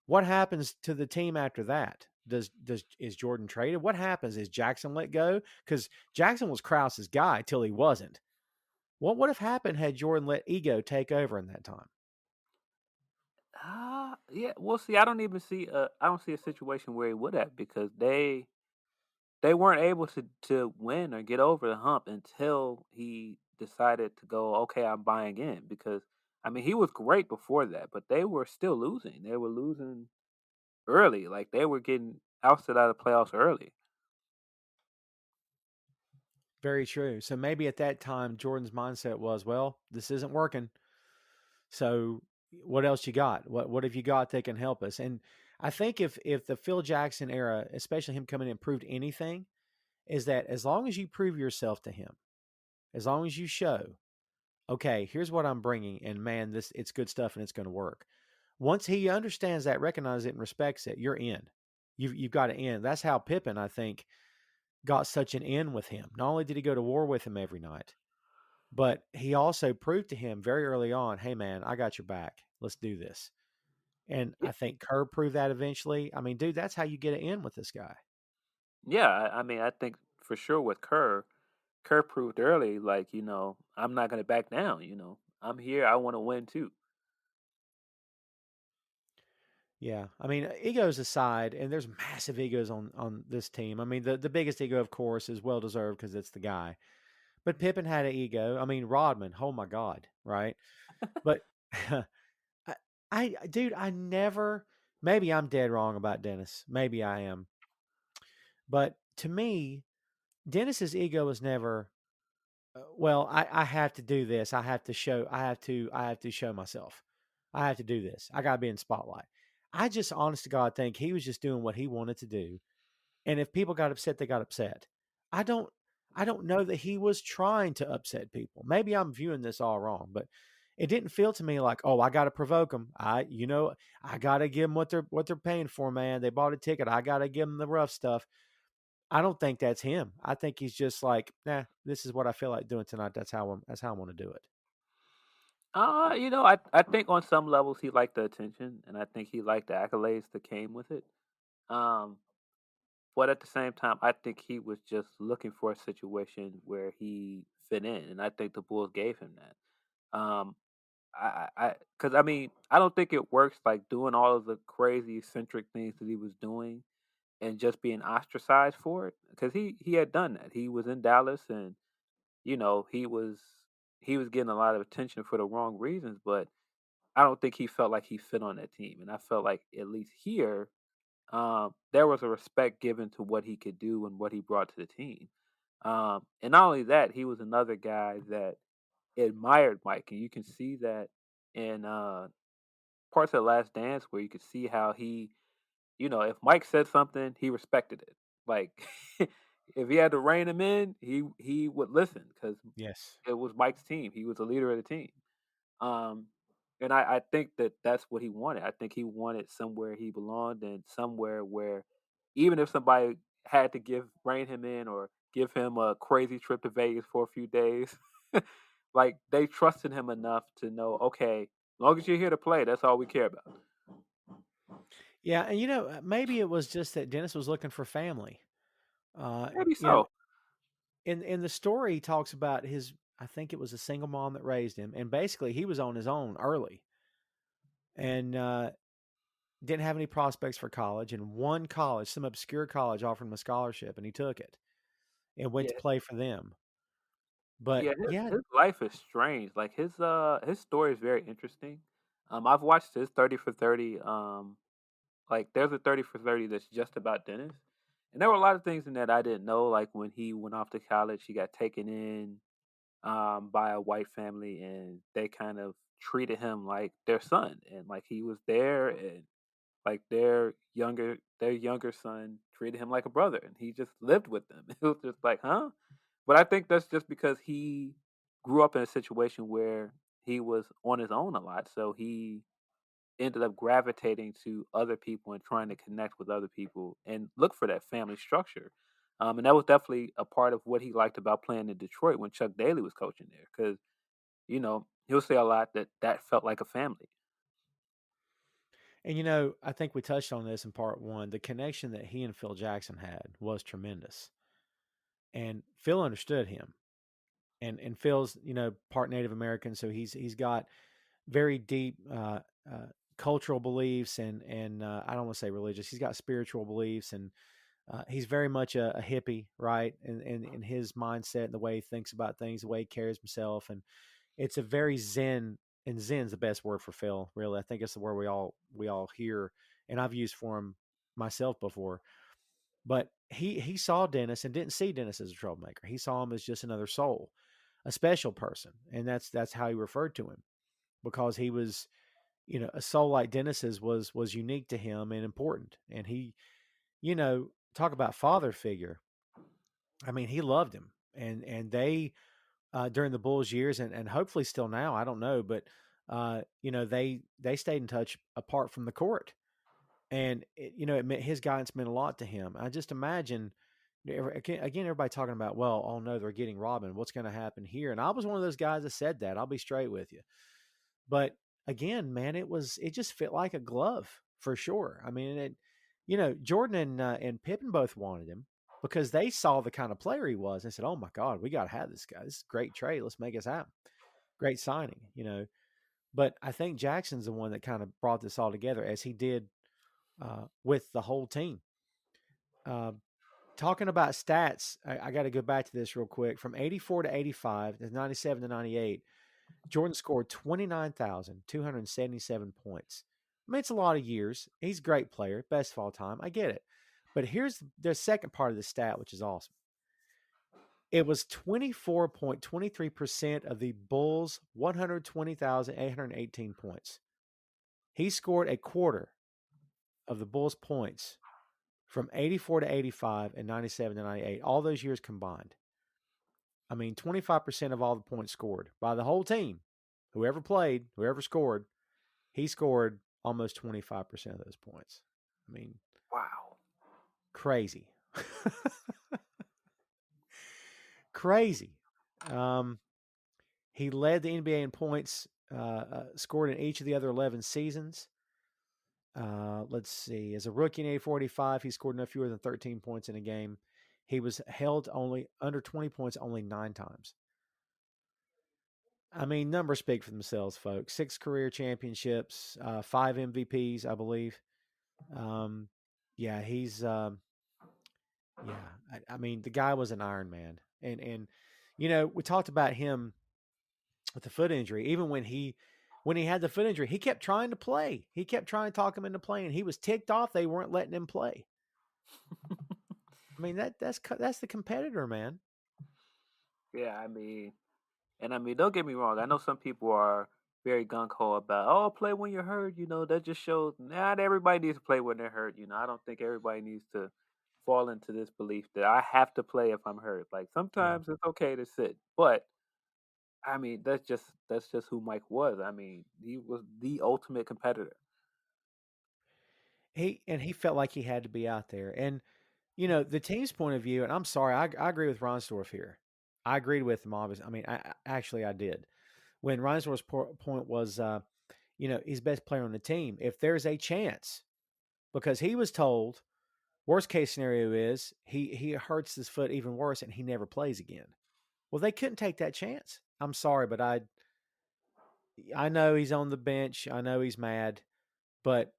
What happens to the team after that? Does is Jordan traded? What happens? Is Jackson let go? Because Jackson was Krause's guy till he wasn't. What would have happened had Jordan let ego take over in that time? Yeah. Well, see, I don't even see I don't see a situation where he would have because they weren't able to win or get over the hump until he decided to go, okay, I'm buying in because I mean he was great before that, but they were still losing. They were losing early, like they were getting ousted out of playoffs early. Very true. So maybe at that time, Jordan's mindset was, well, this isn't working. So what else you got? What have you got that can help us? And I think if the Phil Jackson era, especially him coming in, proved anything, is that as long as you prove yourself to him, as long as you show, okay, here's what I'm bringing, and man, this it's good stuff and it's going to work. Once he understands that, recognizes it, and respects it, you're in. You've got to end. That's how Pippen, I think, got such an in with him. Not only did he go to war with him every night, but he also proved to him very early on, hey man, I got your back. Let's do this. And Yeah, I think Kerr proved that eventually. I mean, dude, that's how you get it in with this guy. yeah. I mean, I think for sure with Kerr, Kerr proved early, like I'm not gonna back down. I'm here. I want to win too. Yeah. I mean, egos aside, and there's massive egos on this team. I mean, the biggest ego, of course, is well deserved because it's the guy. But Pippen had an ego. I mean, Rodman, oh my God, right? But I, dude, I never, maybe I'm dead wrong about Dennis. Maybe I am. But to me, Dennis's ego was never, well, I have to do this. I have to show myself. I have to do this. I got to be in spotlight. I just, honest to God, think he was just doing what he wanted to do. And if people got upset, they got upset. I don't, I don't know that he was trying to upset people. Maybe I'm viewing this all wrong, but it didn't feel to me like, oh, I got to provoke them. I got to give them what they're paying for, man. They bought a ticket. I got to give them the rough stuff. I don't think that's him. I think he's just like, nah, this is what I feel like doing tonight. That's how I want to do it. I think on some levels he liked the attention, and I think he liked the accolades that came with it. Um, but at the same time, I think he was just looking for a situation where he fit in, and I think the Bulls gave him that. Because I mean, I don't think it works like doing all of the crazy eccentric things that he was doing and just being ostracized for it. Because he had done that. He was in Dallas, and he was getting a lot of attention for the wrong reasons, but I don't think he felt like he fit on that team. And I felt like at least here, there was a respect given to what he could do and what he brought to the team. And not only that, he was another guy that admired Mike, and you can see that in parts of the Last Dance where you could see how if Mike said something, he respected it. Like if he had to rein him in, he would listen because Yes. it was Mike's team. He was the leader of the team. Um, and I think that that's what he wanted. I think he wanted somewhere he belonged and somewhere where even if somebody had to rein him in or give him a crazy trip to Vegas for a few days, like they trusted him enough to know, okay, as long as you're here to play, that's all we care about. Yeah, and maybe it was just that Dennis was looking for family. Uh, Maybe you know, so. in the story, he talks about his. I think it was a single mom that raised him, and basically he was on his own early, and didn't have any prospects for college. And one college, some obscure college, offered him a scholarship, and he took it and went to Yeah, play for them. But yeah. yeah, His life is strange. Like his story is very interesting. I've watched his 30 for 30. Like there's a 30 for 30 that's just about Dennis. And there were a lot of things in that I didn't know. Like when he went off to college, he got taken in. by a white family, and they kind of treated him like their son, and like he was there, and like their younger son treated him like a brother, and he just lived with them. It was just like, huh? But I think that's just because he grew up in a situation where he was on his own a lot, so he ended up gravitating to other people and trying to connect with other people and look for that family structure. And that was definitely a part of what he liked about playing in Detroit when Chuck Daly was coaching there, because he'll say a lot that felt like a family. And I think we touched on this in part one. The connection that he and Phil Jackson had was tremendous, and Phil understood him. And Phil's part Native American, so he's got very deep cultural beliefs, and I don't want to say religious. He's got spiritual beliefs, and he's very much a hippie, right? And in his mindset and the way he thinks about things, the way he carries himself, and it's a very Zen. And Zen's the best word for Phil, really. I think it's the word we all hear, and I've used for him myself before. But he saw Dennis and didn't see Dennis as a troublemaker. He saw him as just another soul, a special person, and that's how he referred to him, because he was, a soul like Dennis's was unique to him and important. And he, talk about father figure. I mean, he loved him, and they during the Bulls years, and hopefully still now. I don't know, but they stayed in touch apart from the court, and his guidance meant a lot to him. I just imagine. Again, everybody talking about, well, oh no, they're getting Rodman. What's going to happen here? And I was one of those guys that said that. I'll be straight with you. But again, man, it just fit like a glove for sure. I mean, Jordan and Pippen both wanted him because they saw the kind of player he was and said, "Oh my God, we got to have this guy. This is a great trade. Let's make this happen. Great signing." But I think Jackson's the one that kind of brought this all together, as he did with the whole team. Uh, Talking about stats, I got to go back to this real quick. From 84 to 85, 97 to 98, Jordan scored 29,277 points. I mean, it's a lot of years. He's a great player, best of all time. I get it. But here's the second part of the stat, which is awesome. It was 24.23% of the Bulls' 120,818 points. He scored a quarter of the Bulls' points from 84 to 85 and 97 to 98, all those years combined. I mean, 25% of all the points scored by the whole team, whoever played, whoever scored, he scored almost 25% of those points. I mean, Wow. crazy. Crazy. He led the NBA in points scored in each of the other 11 seasons. Let's see. As a rookie in 845, he scored no fewer than 13 points in a game. He was held only under 20 points only 9 times. I mean, numbers speak for themselves, folks. 6 career championships, 5 MVPs, I believe. Yeah, he's yeah. I mean, the guy was an Iron Man, and we talked about him with the foot injury. Even when he had the foot injury, he kept trying to play. He kept trying to talk him into playing. He was ticked off they weren't letting him play. I mean, that's the competitor, man. Yeah, don't get me wrong. I know some people are very gung ho about, oh, play when you're hurt. That just shows not everybody needs to play when they're hurt. I don't think everybody needs to fall into this belief that I have to play if I'm hurt. Like Yeah. sometimes it's okay to sit, but that's just who Mike was. I mean, he was the ultimate competitor. He felt like he had to be out there. And the team's point of view, and I'm sorry, I agree with Ronsdorf here. I agreed with him, obviously. I mean, I did. When Reinsdorf's point was, he's best player on the team. If there's a chance, because he was told, worst case scenario is he hurts his foot even worse and he never plays again. Well, they couldn't take that chance. I'm sorry, but I know he's on the bench. I know he's mad, but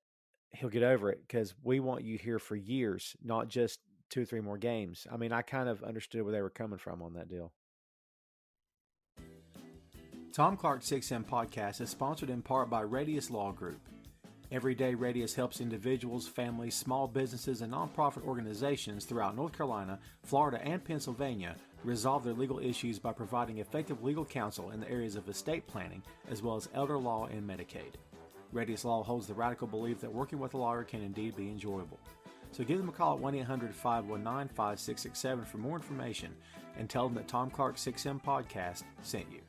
he'll get over it because we want you here for years, not just 2 or 3 more games. I mean, I kind of understood where they were coming from on that deal. Tom Clark's 6M podcast is sponsored in part by Radius Law Group. Everyday Radius helps individuals, families, small businesses, and nonprofit organizations throughout North Carolina, Florida, and Pennsylvania resolve their legal issues by providing effective legal counsel in the areas of estate planning, as well as elder law and Medicaid. Radius Law holds the radical belief that working with a lawyer can indeed be enjoyable. So give them a call at 1-800-519-5667 for more information and tell them that Tom Clark 6M Podcast sent you.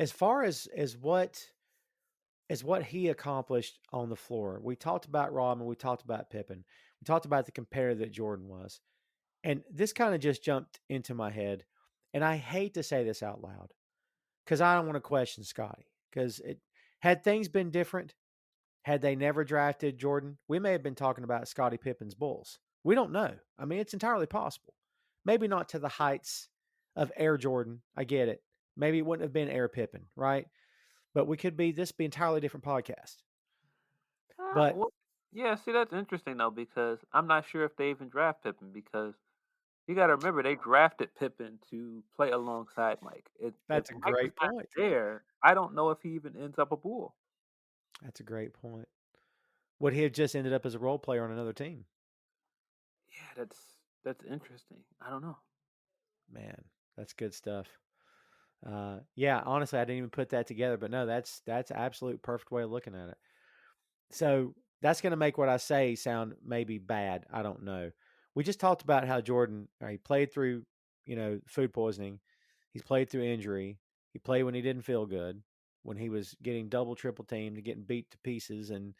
As far as what he accomplished on the floor, we talked about Rodman, we talked about Pippen, we talked about the competitor that Jordan was. And this kind of just jumped into my head. And I hate to say this out loud because I don't want to question Scotty. Because had things been different, had they never drafted Jordan, we may have been talking about Scottie Pippen's Bulls. We don't know. I mean, it's entirely possible. Maybe not to the heights of Air Jordan. I get it. Maybe it wouldn't have been Air Pippen, right? But this be entirely different podcast. But well, yeah, see, that's interesting though because I'm not sure if they even draft Pippen because you got to remember they drafted Pippen to play alongside Mike. If that's a Mike is great not point. there, I don't know if he even ends up a Bull. That's a great point. Would he have just ended up as a role player on another team? Yeah, that's interesting. I don't know. Man, that's good stuff. Yeah, honestly, I didn't even put that together, but no, that's absolute perfect way of looking at it. So that's going to make what I say sound maybe bad. I don't know. We just talked about how Jordan, he played through, food poisoning. He's played through injury. He played when he didn't feel good, when he was getting double, triple teamed and getting beat to pieces and,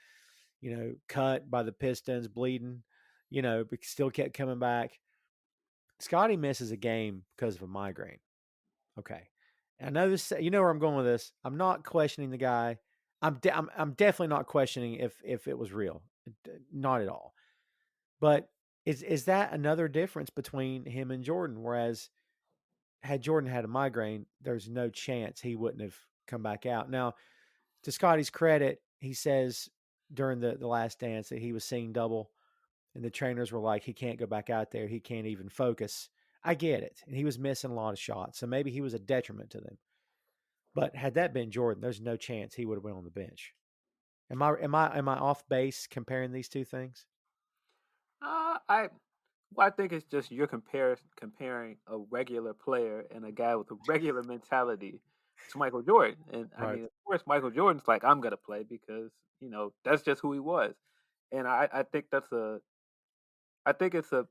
cut by the Pistons, bleeding, but still kept coming back. Scotty misses a game because of a migraine. Okay. I know this. You know where I'm going with this. I'm not questioning the guy. I'm definitely not questioning if it was real. Not at all. But is that another difference between him and Jordan? Whereas had Jordan had a migraine, there's no chance he wouldn't have come back out. Now, to Scotty's credit, he says during the last dance that he was seeing double, and the trainers were like, he can't go back out there. He can't even focus. I get it. And he was missing a lot of shots. So maybe he was a detriment to them. But had that been Jordan, there's no chance he would have went on the bench. Am I off base comparing these two things? I I think it's just you're comparing a regular player and a guy with a regular mentality to Michael Jordan. And I Right. mean, of course, Michael Jordan's like, I'm gonna play because that's just who he was. And I think that's a I think it's a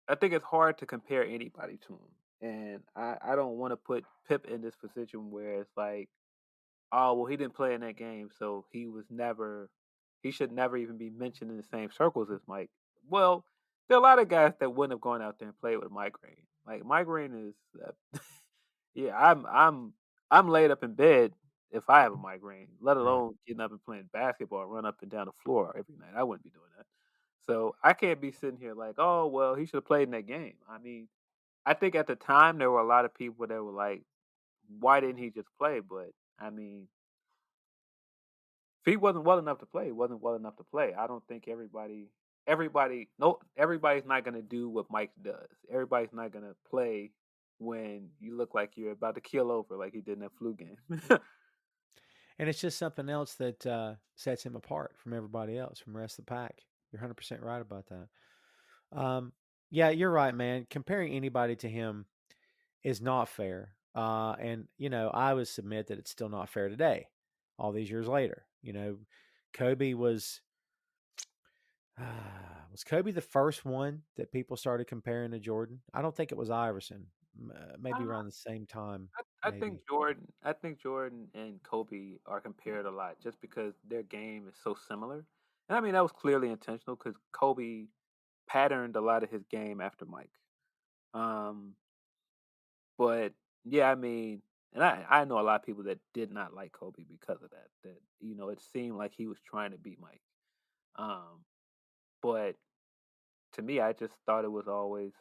I think it's hard to compare anybody to him. And I don't want to put Pip in this position where it's like, oh well, he didn't play in that game, so he should never even be mentioned in the same circles as Mike. Well, there are a lot of guys that wouldn't have gone out there and played with migraine. Like migraine is, yeah, I'm laid up in bed if I have a migraine, let Right. alone getting up and playing basketball, run up and down the floor every night. I wouldn't be doing that. So I can't be sitting here like, oh well, he should have played in that game. I mean, I think at the time there were a lot of people that were like, why didn't he just play? But I mean, if he wasn't well enough to play, he wasn't well enough to play. I don't think everybody's not gonna do what Mike does. Everybody's not gonna play when you look like you're about to keel over like he did in that flu game. And it's just something else that sets him apart from everybody else, from the rest of the pack. You're 100% right about that. Yeah, you're right, man. Comparing anybody to him is not fair. And, I would submit that it's still not fair today, all these years later. Kobe was Kobe the first one that people started comparing to Jordan? I don't think it was Iverson. Maybe Uh, around the same time, I think maybe. Jordan and Kobe are compared a lot just because their game is so similar. And I mean that was clearly intentional because Kobe patterned a lot of his game after Mike. Um, but yeah, I mean, and I know a lot of people that did not like Kobe because of that. That it seemed like he was trying to beat Mike. Um, but to me, I just thought it always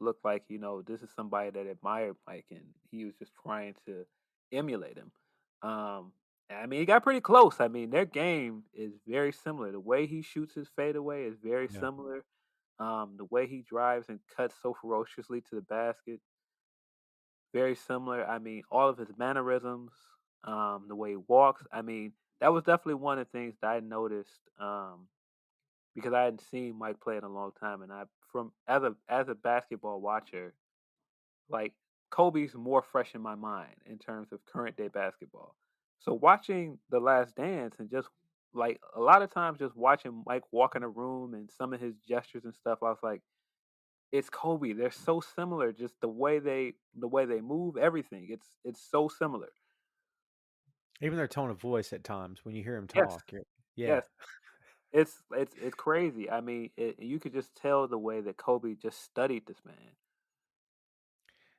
looked like this is somebody that admired Mike, and he was just trying to emulate him. And I mean, he got pretty close. I mean, their game is very similar. The way he shoots his fadeaway is very Yeah. similar. The way he drives and cuts so ferociously to the basket, very similar. I mean, all of his mannerisms. the way he walks. I mean, that was definitely one of the things that I noticed because I hadn't seen Mike play in a long time, and I from as a basketball watcher, like Kobe's more fresh in my mind in terms of current day basketball. So watching The Last Dance and just like a lot of times just watching Mike walk in a room and some of his gestures and stuff, I was like, it's Kobe. They're so similar, just the way they move, everything. It's so similar. Even their tone of voice at times when you hear him Yes, talk. Yeah. yes. It's crazy. I mean, you could just tell the way that Kobe just studied this man.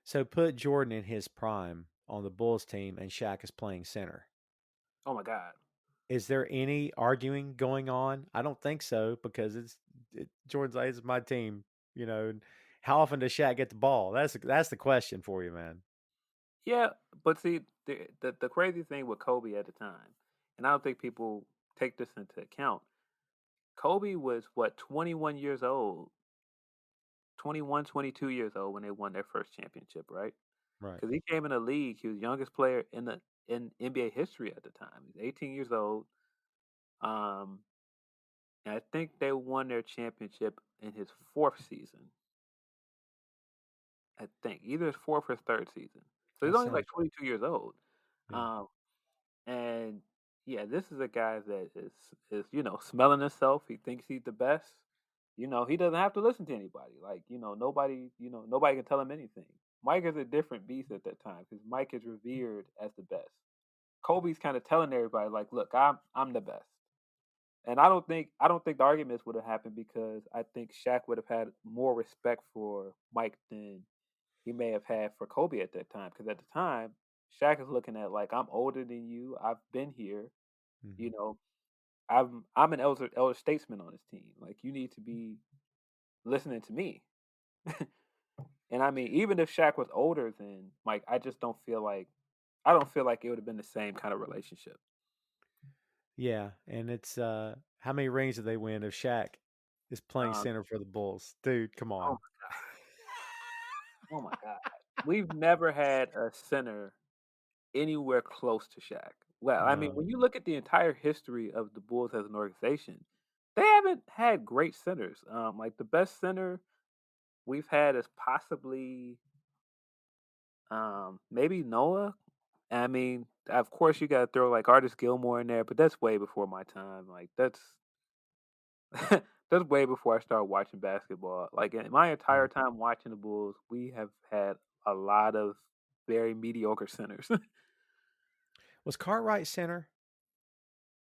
So put Jordan in his prime on the Bulls team, and Shaq is playing center. Oh my God. Is there any arguing going on? I don't think so because Jordan's like, it's my team. You know, how often does Shaq get the ball? That's the question for you, man. Yeah, but see, the crazy thing with Kobe at the time, and I don't think people take this into account. Kobe was what 21 years old, 21, 22 years old when they won their first championship, right? Right. Because he came in the league, he was the youngest player in NBA history at the time. He's 18 years old. Um, and I think they won their championship in his fourth season. I think either his fourth or his third season. So he's That only like sounds 22 years old. right. Um, and yeah, this is a guy that is smelling himself. He thinks he's the best. He doesn't have to listen to anybody. Like nobody can tell him anything. Mike is a different beast at that time because Mike is revered as the best. Kobe's kind of telling everybody like, "Look, I'm the best." And I don't think the arguments would have happened because I think Shaq would have had more respect for Mike than he may have had for Kobe at that time. Because at the time, Shaq is looking at like, I'm older than you. I've been here. You Mhm. know, I'm an elder statesman on this team. Like, you need to be listening to me. And I mean, even if Shaq was older than Mike, I don't feel like it would have been the same kind of relationship. Yeah, and it's how many rings did they win if Shaq is playing Um, center for the Bulls? Dude, come oh on. oh my God, we've never had a center anywhere close to Shaq. Well, I mean, No. when you look at the entire history of the Bulls as an organization, they haven't had great centers. Like the best center we've had is possibly maybe Noah. I mean, of course you got to throw like Artis Gilmore in there, but that's way before my time. Like that's that's way before I started watching basketball. Like in my entire Mm. time watching the Bulls, we have had a lot of very mediocre centers. Was Cartwright center?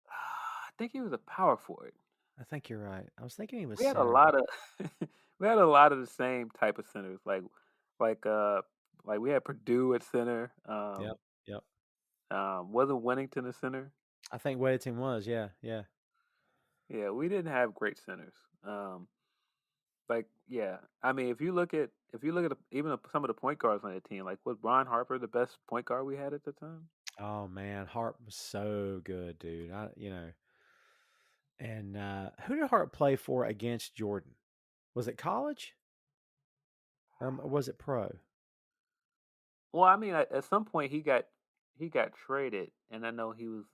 I think he was a power forward. I think you're right. I was thinking he was We had a center. lot of we had a lot of the same type of centers, like uh like we had Purdue at center. Yep. Yep. Wasn't Winnington a center? I think Weddington was. Yeah. Yeah. Yeah, we didn't have great centers. Um, yeah, I mean, even some of the point guards on the team, like was Brian Harper the best point guard we had at the time? Oh man, Hart was so good, dude. And who did Hart play for against Jordan? Was it college or was it pro? Well, I mean, at some point he got traded, and I know he was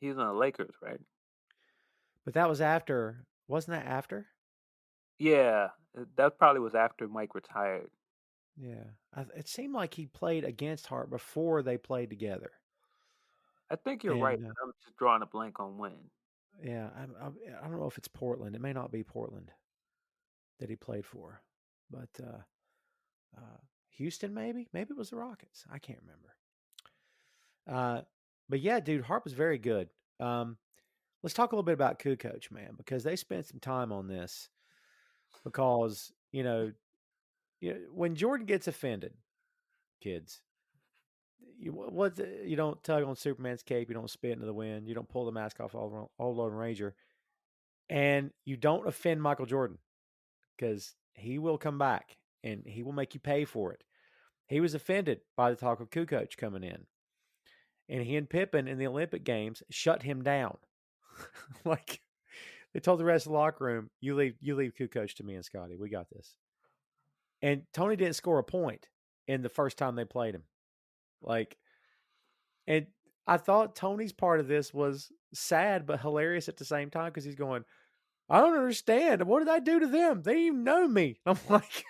on the Lakers, right? But that was after. Wasn't that after? Yeah, that probably was after Mike retired. Yeah. It seemed like he played against Hart before they played together. I think you're right, And but I'm just drawing a blank on when. yeah, I don't know if it's Portland. It may not be Portland that he played for, but uh, Houston maybe. Maybe it was the Rockets. I can't remember. Uh, but yeah, dude, Hart was very good. Um, let's talk a little bit about Kukoc, man, because they spent some time on this. Because when Jordan gets offended, kids, you don't tug on Superman's cape, you don't spit into the wind, you don't pull the mask off Old Lone Ranger, and you don't offend Michael Jordan because he will come back and he will make you pay for it. He was offended by the talk of Kukoc coming in, and he and Pippen in the Olympic Games shut him down. Like they told the rest of the locker room, "You leave Kukoc to me and Scotty. We got this." And Tony didn't score a point in the first time they played him. Like, and I thought Tony's part of this was sad but hilarious at the same time because he's going, I don't understand. What did I do to them? They didn't even know me. I'm like,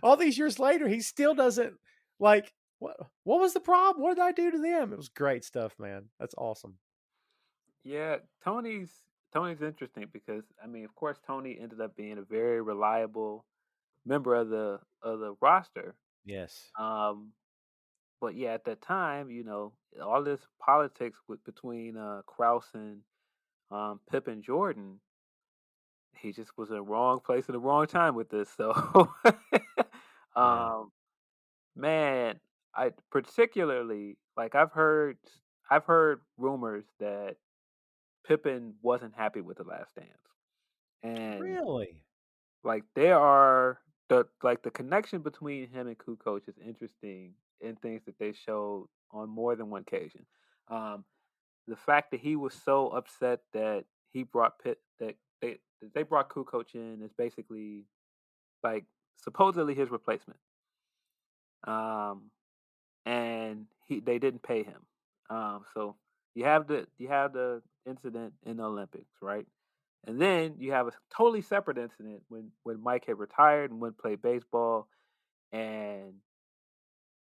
all these years later, he still doesn't like. What was the problem? What did I do to them? It was great stuff, man. That's awesome. Yeah, Tony's interesting because I mean, of course, Tony ended up being a very reliable member of the roster. Yes. Um, but yeah, at that time, all this politics between Kraus and Pip and Jordan, he just was in the wrong place at the wrong time with this. So, Yeah. um, man, I particularly like I've heard rumors that Pippen wasn't happy with the Last Dance, and Really? like there are the connection between him and Kukoc is interesting in things that they showed on more than one occasion. Um, the fact that he was so upset that he brought Pitt that they brought Kukoc in is basically like supposedly his replacement. Um, and they didn't pay him. So you have the incident in the Olympics, right? And then you have a totally separate incident when Mike had retired and went play baseball, and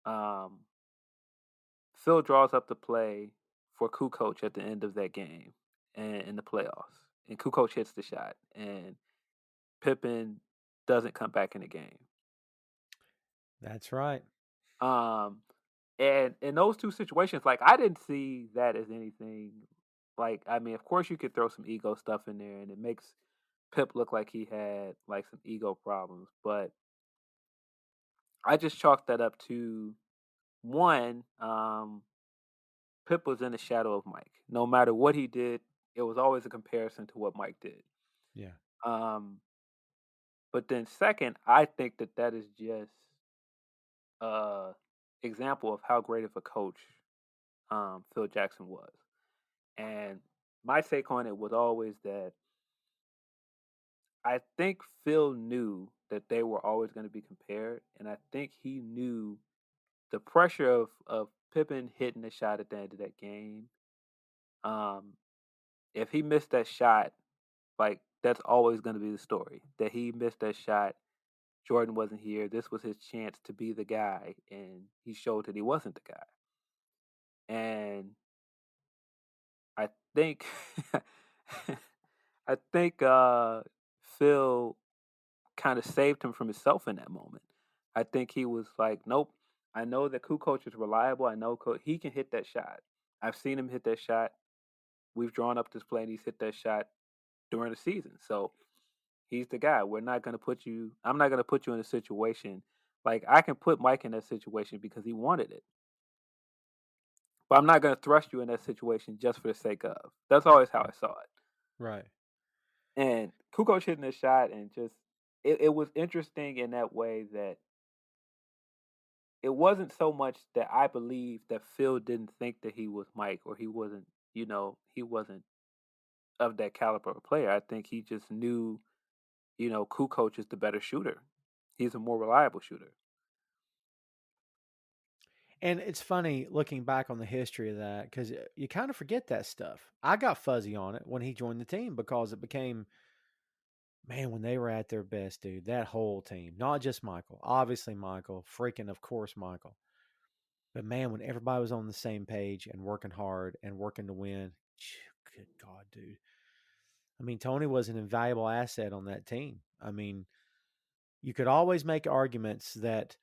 um, Phil draws up the play for Kukoc at the end of that game and in the playoffs, and Kukoc hits the shot, and Pippen doesn't come back in the game. That's right. Um, and in those two situations, like I didn't see that as anything. Like, I mean, of course, you could throw some ego stuff in there, and it makes Pip look like he had like some ego problems. But I just chalked that up to one. Pip was in the shadow of Mike. No matter what he did, it was always a comparison to what Mike did. Yeah. Um, but then second, I think that is just a example of how great of a coach Phil Jackson was. And my take on it was always that I think Phil knew that they were always going to be compared, and I think he knew the pressure of Pippen hitting the shot at the end of that game. Um, if he missed that shot, like that's always going to be the story that he missed that shot. Jordan wasn't here. This was his chance to be the guy, and he showed that he wasn't the guy. And I think, I think Phil kind of saved him from himself in that moment. I think he was like, "Nope, I know that Kukoc is reliable. I know he can hit that shot. I've seen him hit that shot. We've drawn up this play, and he's hit that shot during the season. So he's the guy. We're not going to put you. I'm not going to put you in a situation like I can put Mike in that situation because he wanted it, but I'm not going to thrust you in that situation just for the sake of. That's always how I saw it. Right. And Kukoc hitting this shot, and just it was interesting in that way that it wasn't so much that I believe that Phil didn't think that he was Mike or he wasn't of that caliber of player. I think he just knew, Kukoc is the better shooter. He's a more reliable shooter. And it's funny looking back on the history of that because you kind of forget that stuff. I got fuzzy on it when he joined the team because it became, man, when they were at their best, dude, that whole team, not just Michael, obviously Michael, freaking, of course, Michael. But man, when everybody was on the same page and working hard and working to win, good God, dude. I mean, Tony was an invaluable asset on that team. I mean, you could always make arguments that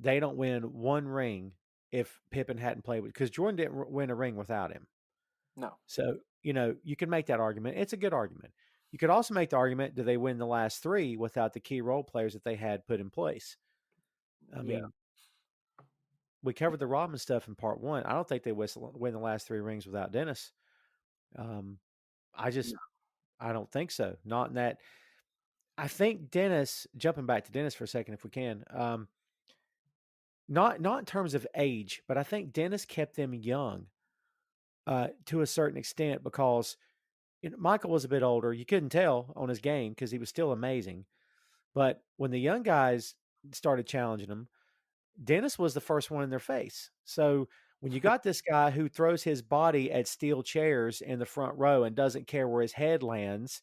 they don't win one ring if Pippen hadn't played with, because Jordan didn't win a ring without him. No. So, you can make that argument. It's a good argument. You could also make the argument, do they win the last three without the key role players that they had put in place? I Yeah. mean, we covered the Rodman stuff in part one. I don't think they win the last three rings without Dennis. Um, I just, No. I don't think so. Not in that. I think Dennis, jumping back to Dennis for a second, if we can, not in terms of age, but I think Dennis kept them young to a certain extent because Michael was a bit older. You couldn't tell on his game because he was still amazing. But when the young guys started challenging him, Dennis was the first one in their face. So When you got this guy who throws his body at steel chairs in the front row and doesn't care where his head lands,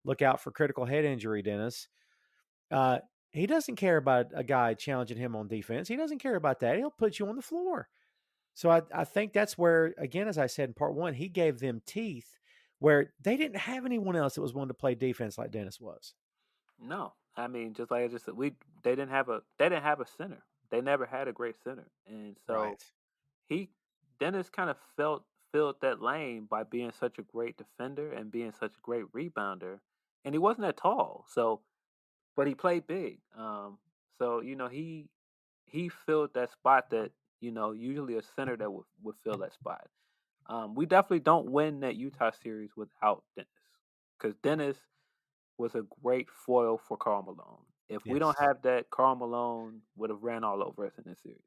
look out for critical head injury, Dennis. Uh, he doesn't care about a guy challenging him on defense. He doesn't care about that. He'll put you on the floor. So I think that's where, again, as I said in part one, he gave them teeth where they didn't have anyone else that was willing to play defense like Dennis was. No, I mean, just like I just said, they didn't have a center. They never had a great center, and so Right. he Dennis kind of filled that lane by being such a great defender and being such a great rebounder, and he wasn't that tall, so but he played big. So he filled that spot that usually a center that would fill that spot. We definitely don't win that Utah series without Dennis, because Dennis was a great foil for Karl Malone. If we don't Yes. have that, Karl Malone would have ran all over us in this series.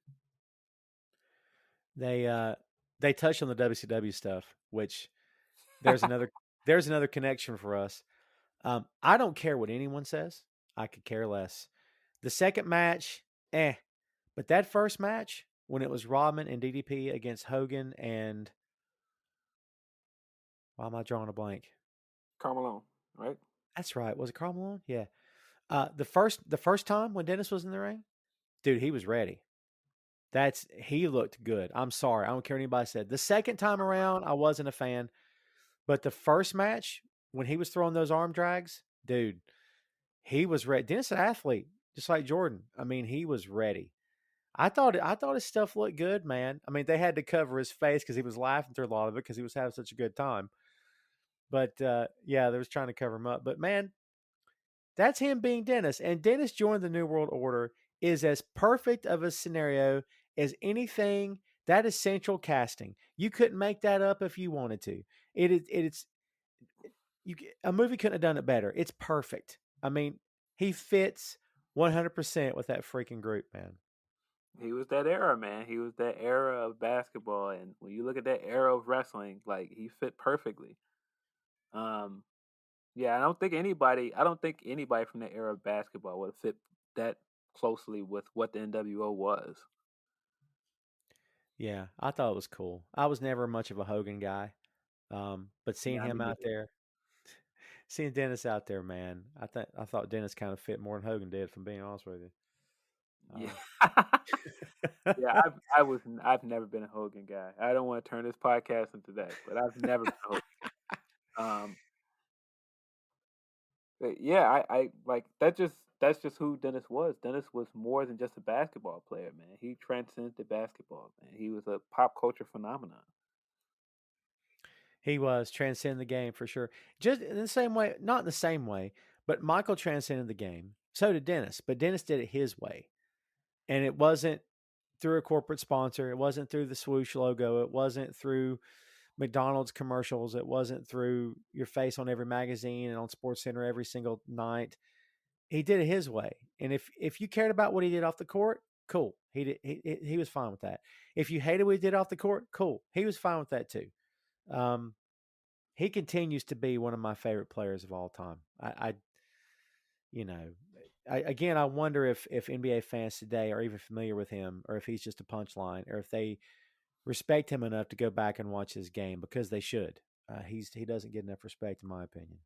They they touched on the WCW stuff, which there's another there's another connection for us. I don't care what anyone says. I could care less. The second match, eh. But that first match, when it was Rodman and DDP against Hogan and why am I drawing a blank? Karl Malone, right? That's right. Was it Karl Malone? Yeah. The first time when Dennis was in the ring, dude, he was ready. He looked good. I'm sorry. I don't care what anybody said. The second time around, I wasn't a fan. But the first match, when he was throwing those arm drags, dude, he was ready. Dennis is an athlete, just like Jordan. I mean, he was ready. I thought his stuff looked good, man. I mean, they had to cover his face because he was laughing through a lot of it because he was having such a good time. But yeah, they was trying to cover him up. But man, that's him being Dennis. And Dennis joined the New World Order is as perfect of a scenario as anything that is central casting. You couldn't make that up if you wanted to. It's you. A movie couldn't have done it better. It's perfect. I mean, he fits 100% with that freaking group, man. He was that era, man. He was that era of basketball, and when you look at that era of wrestling, like he fit perfectly. Um, yeah, I don't think anybody from the era of basketball would have fit that closely with what the NWO was. Yeah, I thought it was cool. I was never much of a Hogan guy, but seeing Yeah, I him mean, out there, seeing Dennis out there, man, I thought Dennis kind of fit more than Hogan did. If I'm being honest with you. yeah. Uh, Yeah, I've never been a Hogan guy. I don't want to turn this podcast into that, but I've never been a Hogan guy. But yeah, I like that's just who Dennis was. Dennis was more than just a basketball player, man. He transcended basketball, man. He was a pop culture phenomenon. he was transcend the game for sure. Just in the same way, not in the same way, but Michael transcended the game. So did Dennis, but Dennis did it his way, and it wasn't through a corporate sponsor. It wasn't through the swoosh logo. It wasn't through McDonald's commercials. It wasn't through your face on every magazine and on Sports Center every single night. He did it his way. And if you cared about what he did off the court, cool. He was fine with that. If you hated what he did off the court, cool. He was fine with that too. Um, he continues to be one of my favorite players of all time. I you know, again, I wonder if NBA fans today are even familiar with him, or if he's just a punchline, or if they respect him enough to go back and watch his game because they should. He doesn't get enough respect, in my opinion.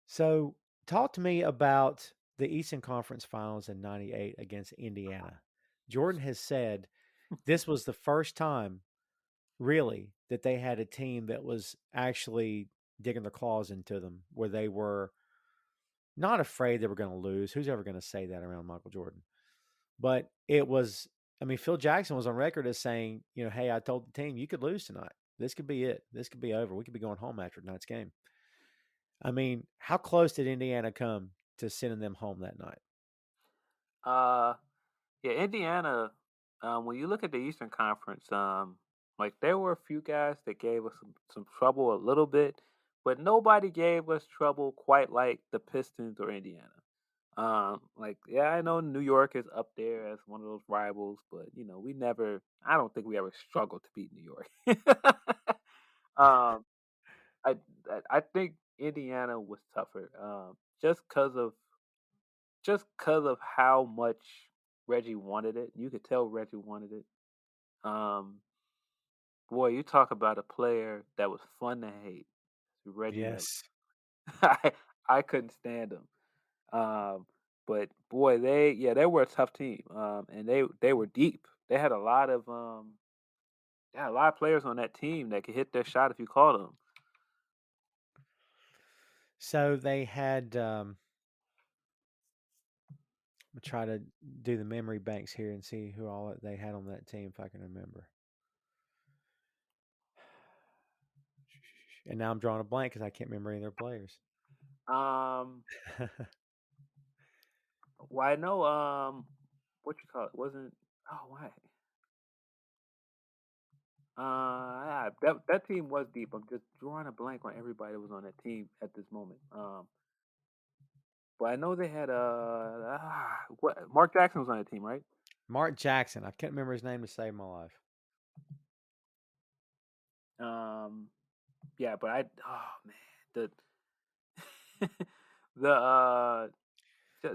So, talk to me about the Eastern Conference Finals in '98 against Indiana. Jordan has said this was the first time, really, that they had a team that was actually digging their claws into them, where they were not afraid they were going to lose. Who's ever going to say that around Michael Jordan? But it was, I mean, Phil Jackson was on record as saying, hey, I told the team, you could lose tonight. This could be it. This could be over. We could be going home after tonight's game. I mean, how close did Indiana come to sending them home that night? Uh, yeah, Indiana. When you look at the Eastern Conference, like there were a few guys that gave us some trouble a little bit, but nobody gave us trouble quite like the Pistons or Indiana. Like yeah, I know New York is up there as one of those rivals, but we never. I don't think we ever struggled to beat New York. um, I think Indiana was tougher. Just cause of how much Reggie wanted it. You could tell Reggie wanted it. Um, Boy, you talk about a player that was fun to hate, Reggie Miller. Yes. I I couldn't stand him. Um, but boy, they were a tough team. And they were deep. They had a lot of players on that team that could hit their shot if you called them. So they had. I'm try to do the memory banks here and see who all they had on that team if I can remember. And now I'm drawing a blank because I can't remember any of their players. Um, well, I know what you call it wasn't. Oh, why? Yeah, that team was deep. I'm just drawing a blank on everybody that was on that team at this moment. But I know they had what Mark Jackson was on that team, right? Mark Jackson. I can't remember his name to save my life. Um, yeah, but oh man, the the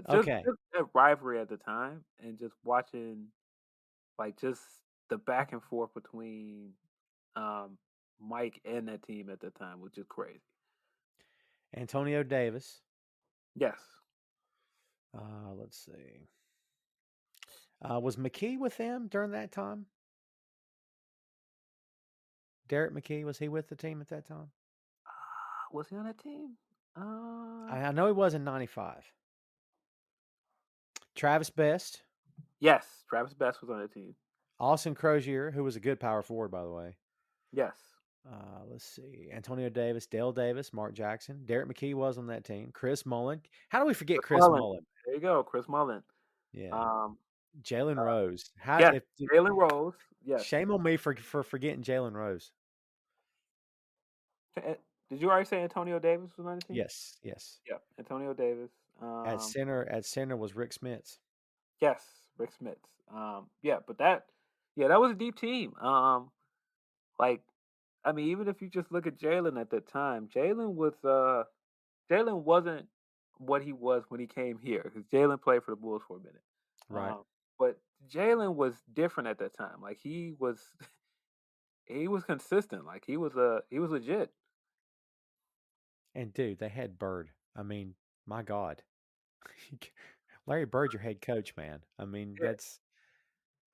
Okay. just that rivalry at the time, and just watching like just the back and forth between um Mike and that team at the time was just crazy. Antonio Davis. Yes, Let's see. Was McKee with them during that time? Derek McKee, was he with the team at that time? was he on that team? I know he was in 95. Travis Best. Yes, Travis Best was on that team. Austin Crozier, who was a good power forward, by the way. Yes. Let's see. Antonio Davis, Dale Davis, Mark Jackson. Derek McKee was on that team. Chris Mullen. How do we forget Chris Chris Mullin. Mullen? There you go, Chris Mullin. Yeah. Um, Jalen Rose. yes, Jalen Rose. Yes. Shame on me for forgetting Jalen Rose. Did you already say Antonio Davis was on the team? Yes, yes. Yeah, Antonio Davis. At center was Rick Smits. Yes, Rick Smits. Yeah, but that was a deep team. Like, I mean, even if you just look at Jalen at the time, Jalen wasn't what he was when he came here because Jalen played for the Bulls for a minute. Right. But Jalen was different at that time. Like he was, he was consistent. Like he was legit. And dude, they had Bird. I mean, my God. Larry Bird, your head coach, man. I mean, Yeah, that's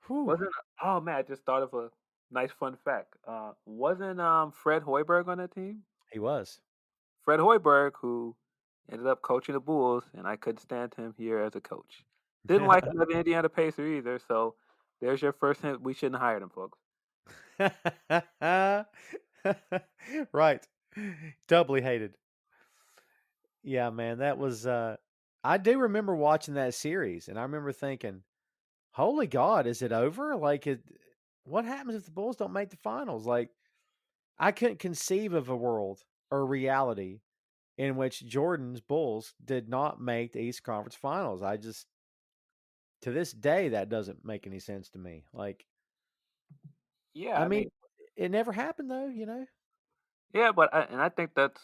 whew. wasn't. Oh man, I just thought of a nice fun fact. Wasn't Fred Hoiberg on that team? He was. Fred Hoiberg, who ended up coaching the Bulls, and I couldn't stand him here as a coach. Didn't like him at the Indiana Pacers either. So there's your first hint. We shouldn't hire him, folks. Right. Doubly hated. Yeah, man, that was I do remember watching that series and I remember thinking, "Holy God, is it over? What happens if the Bulls don't make the finals?" Like I couldn't conceive of a world or reality in which Jordan's Bulls did not make the East Conference Finals. I just to this day that doesn't make any sense to me. Like Yeah, I I mean, mean, it never happened though. yeah, but I think that's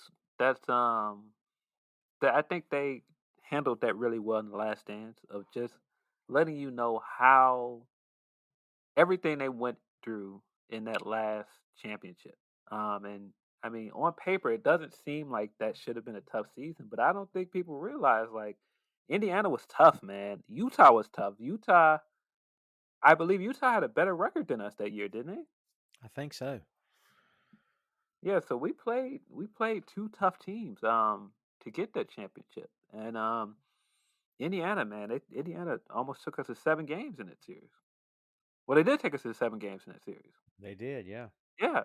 that I think they handled that really well in the Last Dance of just letting you know how everything they went through in that last championship. And I mean, on paper, it doesn't seem like that should have been a tough season, but I don't think people realize like Indiana was tough, man. Utah was tough. I believe Utah had a better record than us that year, didn't they? I think so. Yeah, so we played two tough teams to get that championship. And Indiana, man, Indiana almost took us to 7 games in that series. Well, they did take us to 7 games in that series. They did, yeah. Yeah.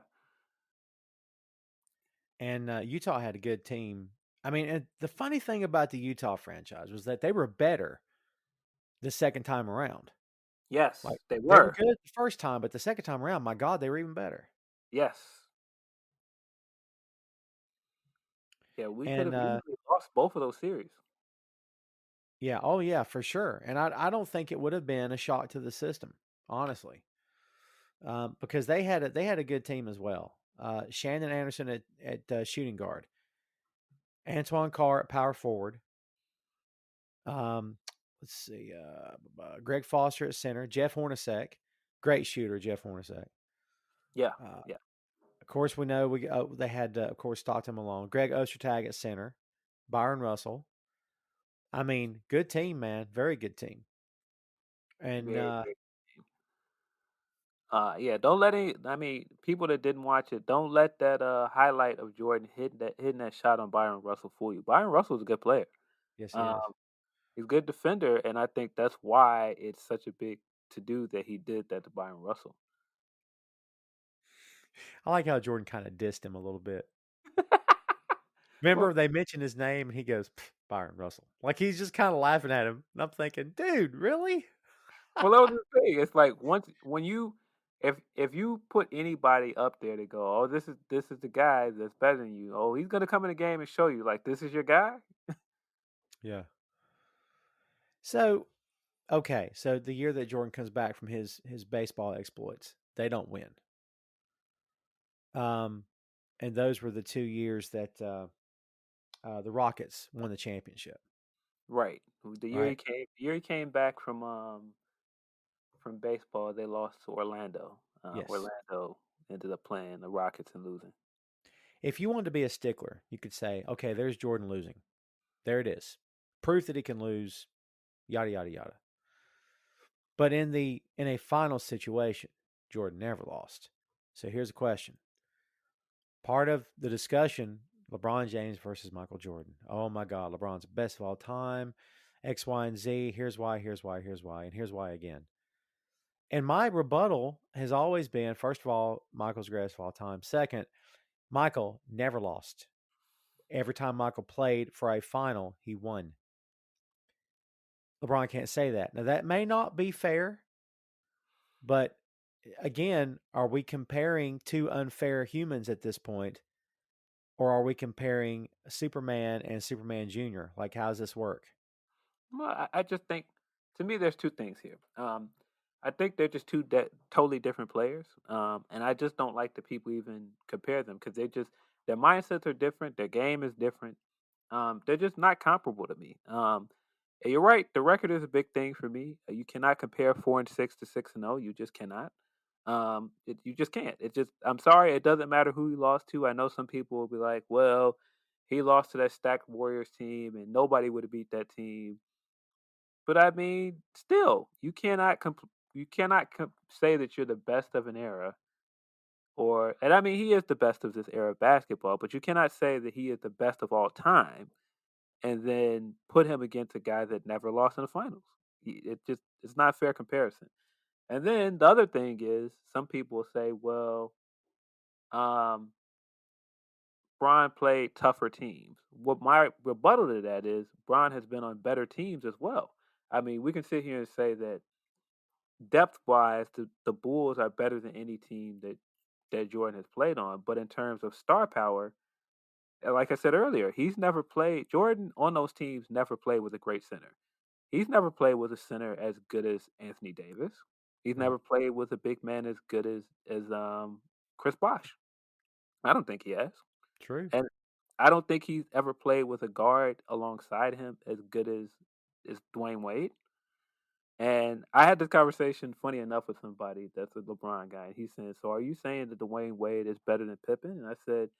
And Utah had a good team. I mean, and the funny thing about the Utah franchise was that they were better the second time around. Yes, Like they they were were. good the first time, but the second time around, my God, they were even better. Yes. Yeah, we could And have easily lost both of those series. yeah, oh yeah, for sure. And I don't think it would have been a shock to the system, honestly, because they had a good team as well. Shannon Anderson at shooting guard, Antoine Carr at power forward. Um, let's see, Greg Foster at center, Jeff Hornacek, Great shooter, Jeff Hornacek. Yeah, Uh, yeah, of course, we know they had, of course, Stockton Malone, Greg Ostertag at center, Byron Russell. I mean, good team, man. Very good team. And very, very. Yeah, don't let any. I mean, people that didn't watch it, don't let that highlight of Jordan hitting that shot on Byron Russell fool you. Byron Russell's a good player. yes, he Um, is. he's a good defender, and I think that's why it's such a big to do that he did that to Byron Russell. I like how Jordan kind of dissed him a little bit. Well, Remember, they mentioned his name, and he goes, Byron Russell. Like he's just kind of laughing at him. And I'm thinking, dude, really? well, that was the thing. It's like once when you if you put anybody up there to go, oh, this is the guy that's better than you. Oh, he's gonna come in the game and show you like this is your guy. Yeah. So, okay. So the year that Jordan comes back from his baseball exploits, they don't win. Um, and those were the 2 years that the Rockets won the championship, Right. right? The year he came back from baseball, they lost to Orlando. Yes. Orlando ended up playing the Rockets and losing. If you wanted to be a stickler, you could say, okay, there's Jordan losing. There it is. Proof that he can lose, yada yada yada. But in a final situation, Jordan never lost. So here's a question. Part of the discussion, LeBron James versus Michael Jordan. Oh my God, LeBron's best of all time. X, Y, and Z. Here's why, here's why, here's why, and here's why again. And my rebuttal has always been, first of all, Michael's greatest of all time. Second, Michael never lost. Every time Michael played for a final, he won. LeBron can't say that. Now, that may not be fair, but again, are we comparing two unfair humans at this point? Or are we comparing Superman and Superman Jr.? Like, how does this work? Well, I just think, to me, there's two things here. I think they're just two totally different players, and I just don't like that people even compare them because their mindsets are different, their game is different. They're just not comparable to me. And you're right, the record is a big thing for me. You cannot compare 4-6 to 6-0. You just cannot. You just can't. I'm sorry, it doesn't matter who he lost to. I know some people will be like, well, he lost to that stacked Warriors team, and nobody would have beat that team. But I mean, still, you cannot say that you're the best of an era, and I mean, he is the best of this era of basketball. But you cannot say that he is the best of all time, and then put him against a guy that never lost in the finals. It's not a fair comparison. And then the other thing is, some people will say, well, um, Bron played tougher teams. What my rebuttal to that is, Bron has been on better teams as well. I mean, we can sit here and say that depth wise, the Bulls are better than any team that Jordan has played on. But in terms of star power, like I said earlier, he's never played Jordan on those teams. Never played with a great center. He's never played with a center as good as Anthony Davis. He's Right. never played with a big man as good as Chris Bosh. I don't think he has, True. and I don't think he's ever played with a guard alongside him as good as Dwayne Wade. And I had this conversation, funny enough, with somebody that's a LeBron guy. And he said, "So are you saying that Dwayne Wade is better than Pippen?" And I said,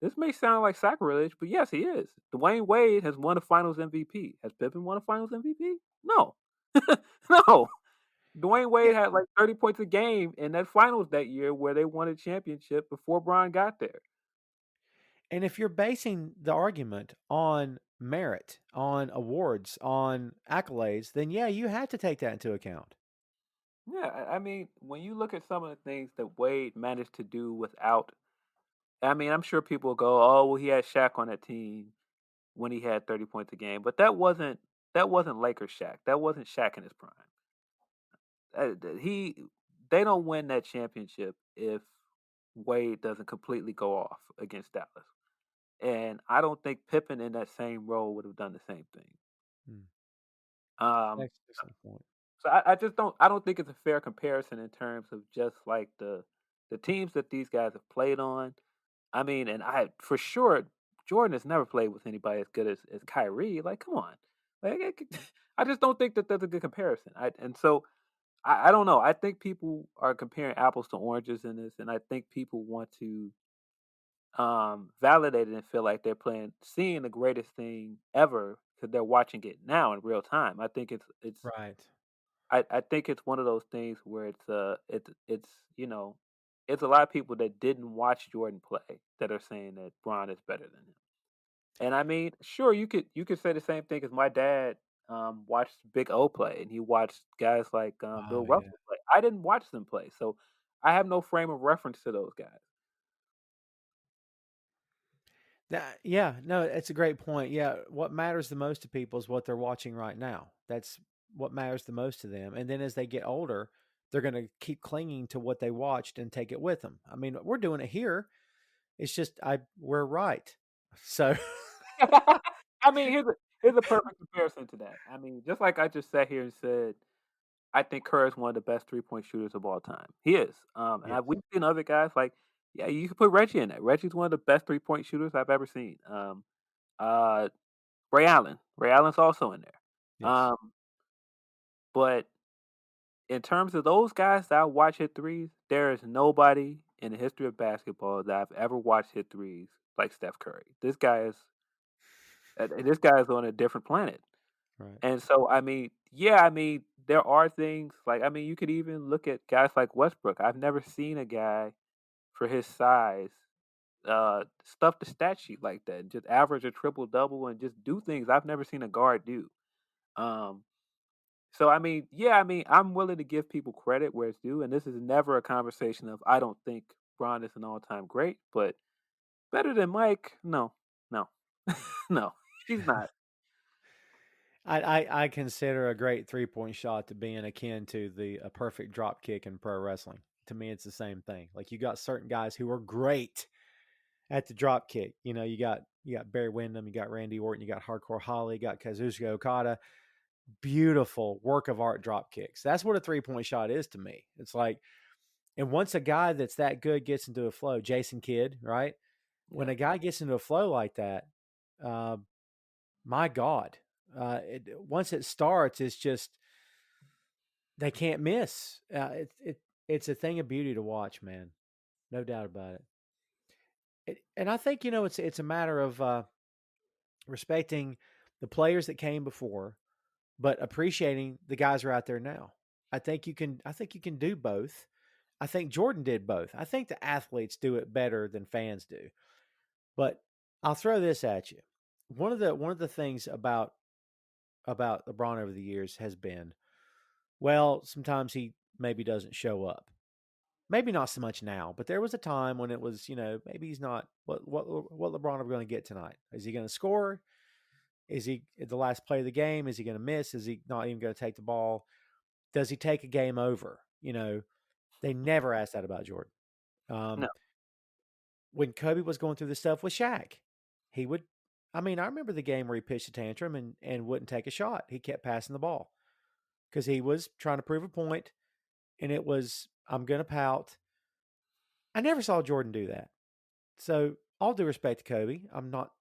"This may sound like sacrilege, but yes, he is. Dwayne Wade has won a Finals MVP. Has Pippen won a Finals MVP? No, no. Dwayne Yeah. Wade had like 30 points a game in that Finals that year, where they won a championship before Bron got there. And if you're basing the argument on merit, on awards, on accolades, then yeah, you have to take that into account. Yeah, I mean, when you look at some of the things that Wade managed to do without, I mean, I'm sure people go, "Oh, well, he had Shaq on that team when he had 30 points a game," but that wasn't Lakers Shaq. That wasn't Shaq in his prime. He they don't win that championship if Wade doesn't completely go off against Dallas, and I don't think Pippen in that same role would have done the same thing. Hmm. Um, Excellent point. so I don't think it's a fair comparison in terms of just like the teams that these guys have played on. I mean, and I for sure Jordan has never played with anybody as good as Kyrie. Like, come on, like I just don't think that that's a good comparison. And so I don't know. I think people are comparing apples to oranges in this, and I think people want to validate it and feel like they're seeing the greatest thing ever because they're watching it now in real time. Right. I think it's one of those things where it's it's a lot of people that didn't watch Jordan play that are saying that Bron is better than him. And I mean, sure, you could say the same thing as my dad watched Big O play, and he watched guys like Bill Oh yeah. Russell play. I didn't watch them play, so I have no frame of reference to those guys. Yeah, no, it's a great point. Yeah, what matters the most to people is what they're watching right now. That's what matters the most to them. And then as they get older, they're going to keep clinging to what they watched and take it with them. I mean, we're doing it here. It's just we're right. So I mean, here's a perfect comparison to that. I mean, just like I just sat here and said, I think Kerr is one of the best 3-point shooters of all time. He is. yes. We've seen other guys like, yeah, you can put Reggie in that. Reggie's one of the best 3-point shooters I've ever seen. Uh, Ray Allen. Ray Allen's also in there. Yes. But in terms of those guys that I watch hit threes, there is nobody in the history of basketball that I've ever watched hit threes like Steph Curry. This guy is on a different planet. Right. And so, I mean, yeah, I mean, there are things like, I mean, you could even look at guys like Westbrook. I've never seen a guy for his size stuff the stat sheet like that, just average a triple double and just do things I've never seen a guard do. Um, so I mean, yeah, I mean, I'm willing to give people credit where it's due, and this is never a conversation of I don't think Bron is an all-time great, but better than Mike? No, no, no, he's not. I consider a great 3-point shot to being akin to the a perfect drop kick in pro wrestling. To me, it's the same thing. Like you got certain guys who are great at the drop kick. You know, you got Barry Windham, you got Randy Orton, you got Hardcore Holly, you got Kazuchika Okada. Beautiful work of art drop kicks. That's what a 3-point shot is to me. It's like, and once a guy that's that good gets into a flow, Jason Kidd, right? When Yeah, a guy gets into a flow like that, uh, my God, once it starts, it's just they can't miss. It's a thing of beauty to watch, man. No doubt about and I think it's a matter of respecting the players that came before, but appreciating the guys who are out there now. I think you can do both. I think Jordan did both. I think the athletes do it better than fans do. But I'll throw this at you. One of the things about LeBron over the years has been, well, sometimes he maybe doesn't show up. Maybe not so much now, but there was a time when it was, maybe he's not what LeBron are we going to get tonight? Is he going to score? Is he at the last play of the game? Is he going to miss? Is he not even going to take the ball? Does he take a game over? They never asked that about Jordan. no, Um, when Kobe was going through the stuff with Shaq, he would. I mean, I remember the game where he pitched a tantrum and wouldn't take a shot. He kept passing the ball because he was trying to prove a point, and it was I'm going to pout. I never saw Jordan do that. So all due respect to Kobe, I'm not,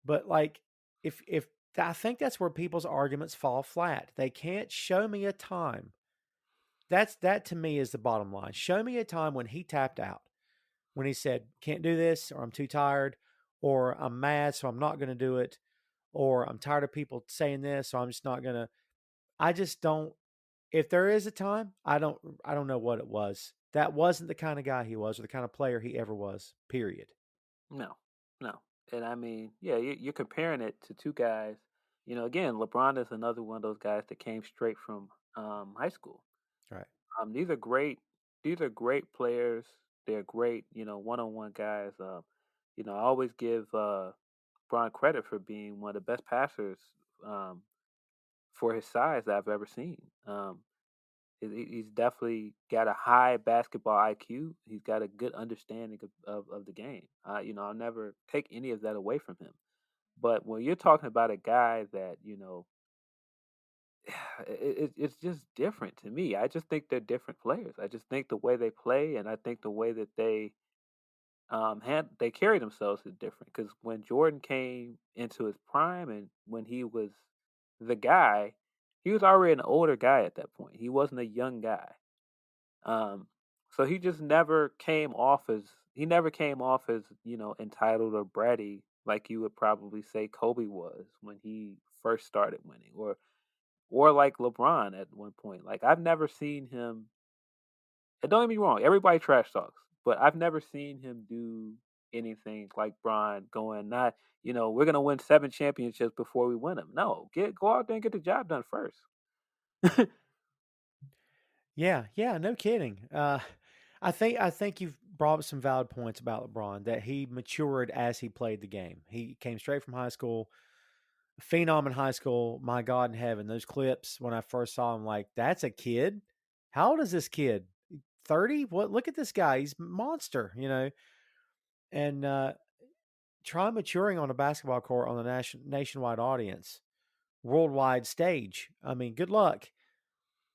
but like if I think that's where people's arguments fall flat. They can't show me a time. That to me is the bottom line. Show me a time when he tapped out, when he said, "Can't do this," or "I'm too tired," or "I'm mad, so I'm not going to do it," or "I'm tired of people saying this, so I'm just not going to." I just don't. If there is a time, I don't know what it was. That wasn't the kind of guy he was, or the kind of player he ever was. Period. no, no. And I mean, yeah, you're comparing it to two guys. Again, LeBron is another one of those guys that came straight from high school. Right. These are great. These are great players. They're great, one-on-one guys. I always give Bron credit for being one of the best passers um, for his size that I've ever seen. He's definitely got a high basketball IQ. He's got a good understanding of the game. I'll never take any of that away from him. But when you're talking about a guy that, it's just different to me. I just think they're different players. I just think the way they play, and I think the way that they carry themselves is different. Because when Jordan came into his prime, and when he was the guy, he was already an older guy at that point. He wasn't a young guy. Um, so he just never came off as entitled or bratty like you would probably say Kobe was when he first started winning, or like LeBron at one point. Like I've never seen him. And don't get me wrong, everybody trash talks, but I've never seen him do anything like Bron going, not, we're gonna win 7 championships before we win them. No, go out there and get the job done first. Yeah, yeah, no kidding. I think you've brought up some valid points about LeBron that he matured as he played the game. He came straight from high school, phenom in high school. My God in heaven, those clips when I first saw him, like that's a kid. How old is this kid? 30? What? Look at this guy. He's a monster. And try maturing on a basketball court on a nationwide audience, worldwide stage. I mean, good luck.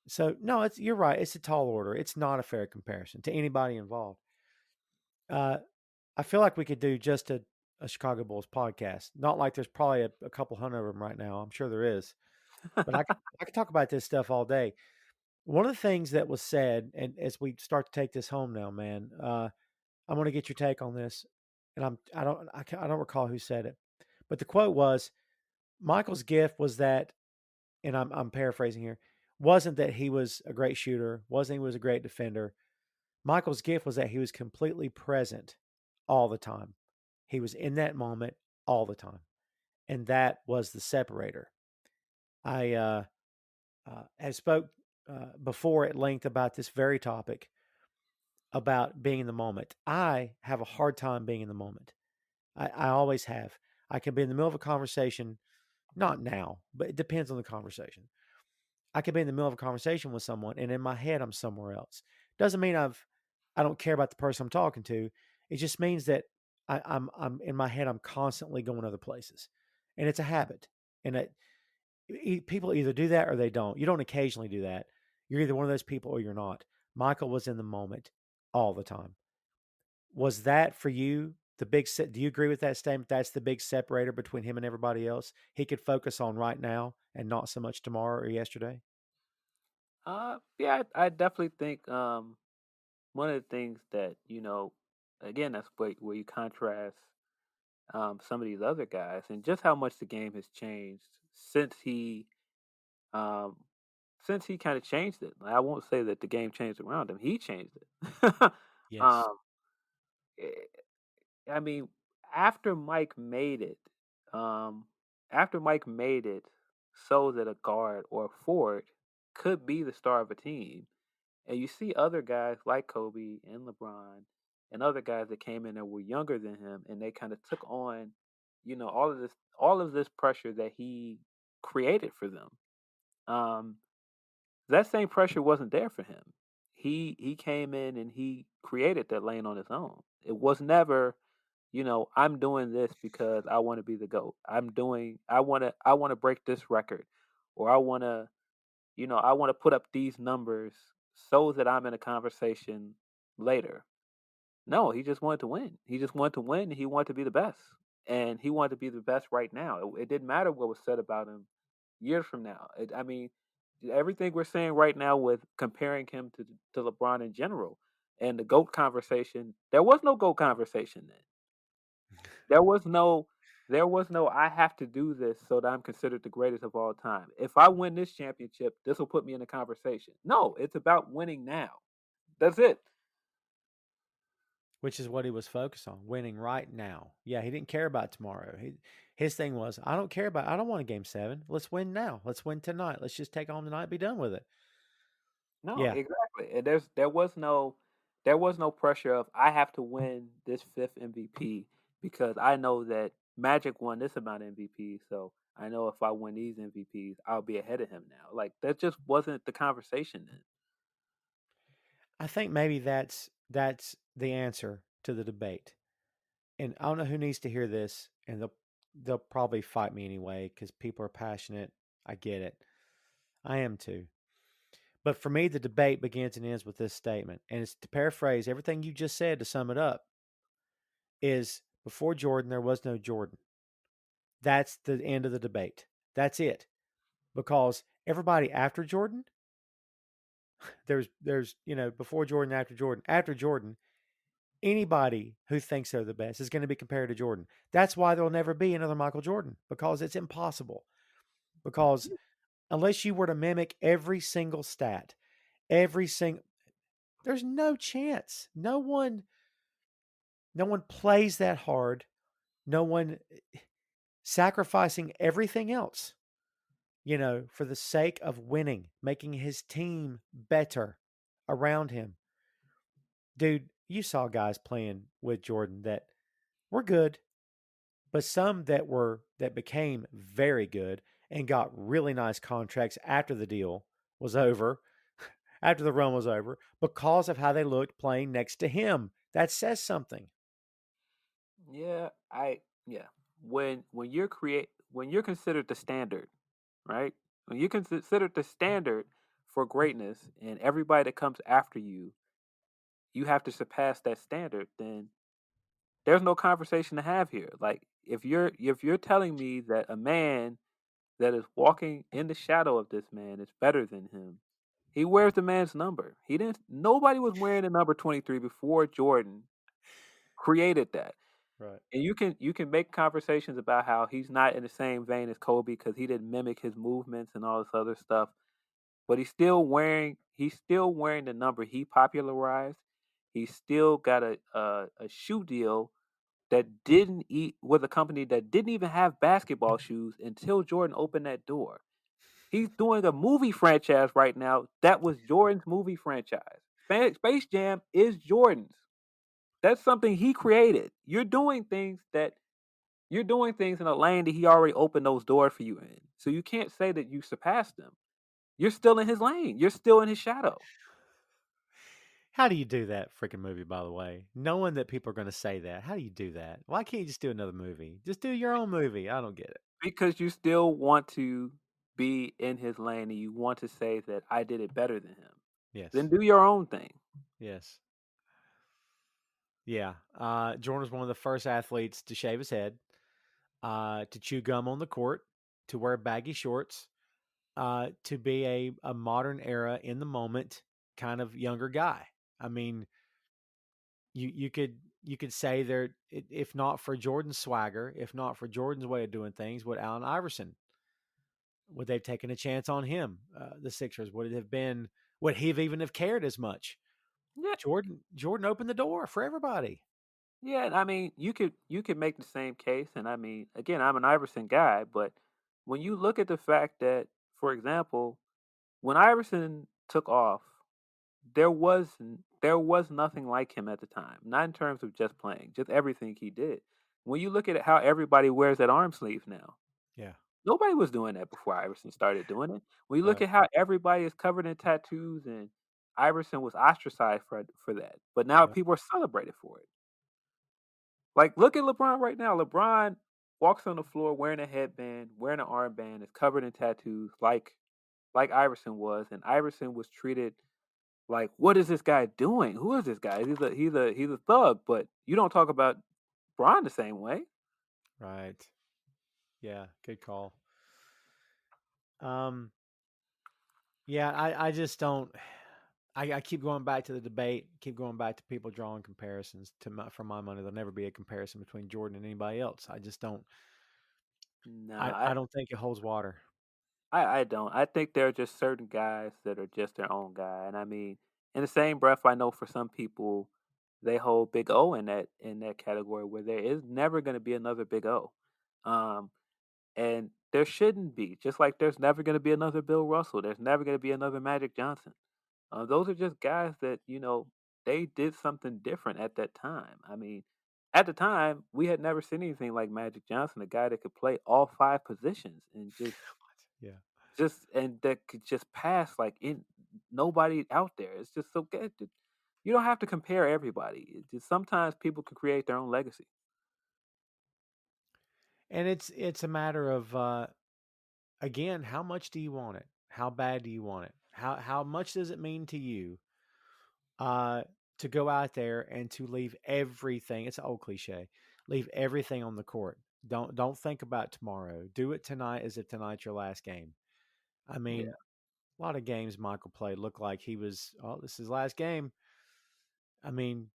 So no, you're right. It's a tall order. It's not a fair comparison to anybody involved. Uh, I feel like we could do just a Chicago Bulls podcast. Not like there's probably a couple hundred of them right now. I'm sure there is, but I could talk about this stuff all day. One of the things that was said, and as we start to take this home now, man, I'm going to get your take on this, and I don't recall who said it, but the quote was Michael's gift was that, and I'm paraphrasing here, wasn't that he was a great shooter, wasn't he was a great defender. Michael's gift was that he was completely present all the time. He was in that moment all the time. And that was the separator. I have spoke before at length about this very topic about being in the moment. I have a hard time being in the moment. I always have. I can be in the middle of a conversation, not now, but it depends on the conversation. I could be in the middle of a conversation with someone, and in my head, I'm somewhere else. Doesn't mean I don't care about the person I'm talking to. It just means that I'm in my head. I'm constantly going other places, and it's a habit. And people either do that or they don't. You don't occasionally do that. You're either one of those people or you're not. Michael was in the moment all the time. Was that for you the big set? Do you agree with that statement? That's the big separator between him and everybody else. He could focus on right now and not so much tomorrow or yesterday. Yeah, I definitely think one of the things that again, that's where you contrast some of these other guys and just how much the game has changed since he um, kind of changed it. I won't say that the game changed around him; he changed it. Yes. um, I mean, after Mike made it, um, after Mike made it, so that a guard or a forward could be the star of a team, and you see other guys like Kobe and LeBron and other guys that came in and were younger than him, and they kind of took on, all of this pressure that he created for them. Um, that same pressure wasn't there for him. He came in and he created that lane on his own. It was never, I'm doing this because I want to be the GOAT. I want to break this record, or I want to put up these numbers so that I'm in a conversation later. No, he just wanted to win. He just wanted to win, and he wanted to be the best. And he wanted to be the best right now. It didn't matter what was said about him years from now. I mean, everything we're saying right now with comparing him to LeBron in general and the GOAT conversation, there was no GOAT conversation then. There was no I have to do this so that I'm considered the greatest of all time. If I win this championship, this will put me in the conversation. No, it's about winning now. That's it. Which is what he was focused on, winning right now. Yeah, he didn't care about tomorrow. His thing was, I don't care about, I don't want a game seven. Let's win now. Let's win tonight. Let's just take on tonight, be done with it. No, Yeah, exactly. And there was no pressure of I have to win this fifth MVP because I know that Magic won this amount of MVPs, so I know if I win these MVPs, I'll be ahead of him now. Like that just wasn't the conversation then. I think maybe that's the answer to the debate. And I don't know who needs to hear this, and they'll probably fight me anyway because people are passionate. I get it. I am too. But for me, the debate begins and ends with this statement. And it's to paraphrase everything you just said to sum it up is before Jordan, there was no Jordan. That's the end of the debate. That's it. Because Everybody after Jordan, there's before Jordan, after Jordan, anybody who thinks they're the best is going to be compared to Jordan. That's why there'll never be another Michael Jordan, because it's impossible. Because unless you were to mimic every single stat, every single, there's no chance. No one plays that hard. No one sacrificing everything else, for the sake of winning, making his team better around him. Dude, you saw guys playing with Jordan that were good, but some that became very good and got really nice contracts after the deal was over, after the run was over, because of how they looked playing next to him. That says something. Yeah, yeah. When you're considered the standard, right? When you're considered the standard for greatness, and everybody that comes after you, you have to surpass that standard. Then there's no conversation to have here. Like if you're telling me that a man that is walking in the shadow of this man is better than him, he wears the man's number. He didn't. Nobody was wearing the number 23 before Jordan created that. Right. And you can make conversations about how he's not in the same vein as Kobe because he didn't mimic his movements and all this other stuff. But he's still wearing the number he popularized. He's still got a shoe deal that didn't eat with a company that didn't even have basketball shoes until Jordan opened that door. He's doing a movie franchise right now that was Jordan's movie franchise. Space Jam is Jordan's. That's something he created. You're doing things in a lane that he already opened those doors for you in. So you can't say that you surpassed him. You're still in his lane. You're still in his shadow. How do you do that freaking movie, by the way? Knowing that people are going to say that. How do you do that? Why can't you just do another movie? Just do your own movie. I don't get it. Because you still want to be in his lane and you want to say that I did it better than him. Then Yes. do your own thing. Yes. Yeah. Jordan was one of the first athletes to shave his head, to chew gum on the court, to wear baggy shorts, to be a modern era in the moment kind of younger guy. I mean, you could say there, if not for Jordan's swagger, if not for Jordan's way of doing things, would Allen Iverson, would they've taken a chance on him? The Sixers, would it have been? Would he have even have cared as much? Yeah, Jordan opened the door for everybody. yeah. I mean, you could make the same case, and I mean, again, I'm an Iverson guy, but when you look at the fact that, for example, when Iverson took off, there was nothing like him at the time. Not in terms of just playing, just everything he did. When you look at how everybody wears that arm sleeve now, Yeah. nobody was doing that before Iverson started doing it. When you look Right. at how everybody is covered in tattoos, and Iverson was ostracized for that, but now Yep. people are celebrated for it. Like, look at LeBron right now. LeBron walks on the floor wearing a headband, wearing an armband, is covered in tattoos, like Iverson was, and Iverson was treated like, what is this guy doing? Who is this guy? He's a thug, but you don't talk about Bron the same way. Right. Yeah. Good call. Um. Yeah. I just don't. I keep going back to the debate. Keep going back to people drawing comparisons. For my money, there'll never be a comparison between Jordan and anybody else. I just don't. Nah, I don't think it holds water. I don't. I think there are just certain guys that are just their own guy, and I mean, in the same breath, I know for some people, they hold Big O in that category where there is never going to be another Big O, um, and there shouldn't be. Just like there's never going to be another Bill Russell. There's never going to be another Magic Johnson. Those are just guys that they did something different at that time. I mean, at the time, we had never seen anything like Magic Johnson, a guy that could play all five positions and just Yeah. just and that could just pass like in nobody out there. It's just so good. You don't have to compare everybody. It's just sometimes people can create their own legacy. And it's a matter of, again, how much do you want it? How bad do you want it? How much does it mean to you, uh, to go out there and to leave everything? It's an old cliche. Leave everything on the court. Don't think about tomorrow. Do it tonight as if tonight's your last game. I Yeah. mean, a lot of games Michael played looked like he was, oh, this is his last game. I mean,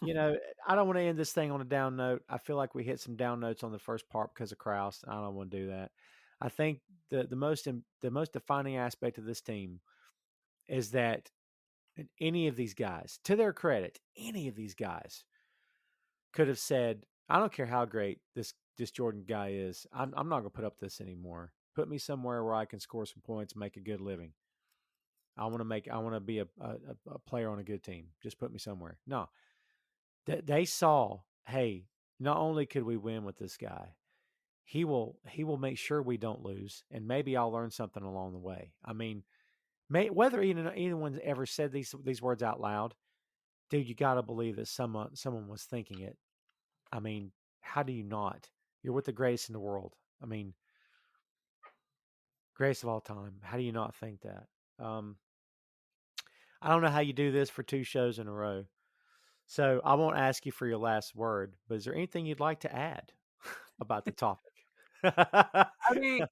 you know, I don't want to end this thing on a down note. I feel like we hit some down notes on the first part because of Kraus. I don't want to do that. I think the most defining aspect of this team is that any of these guys, to their credit, any of these guys could have said, "I don't care how great this Jordan guy is. I'm not going to put up this anymore. Put me somewhere where I can score some points, and make a good living. I want to be a player on a good team. Just put me somewhere." No, they saw, hey, not only could we win with this guy, he will make sure we don't lose, and maybe I'll learn something along the way. I mean, whether anyone's ever said these words out loud, dude, you got to believe that someone was thinking it. I mean, how do you not? You're with the greatest in the world. I mean, greatest of all time. How do you not think that? Um, I don't know how you do this for 2 shows in a row. So I won't ask you for your last word, but is there anything you'd like to add about the topic? I mean,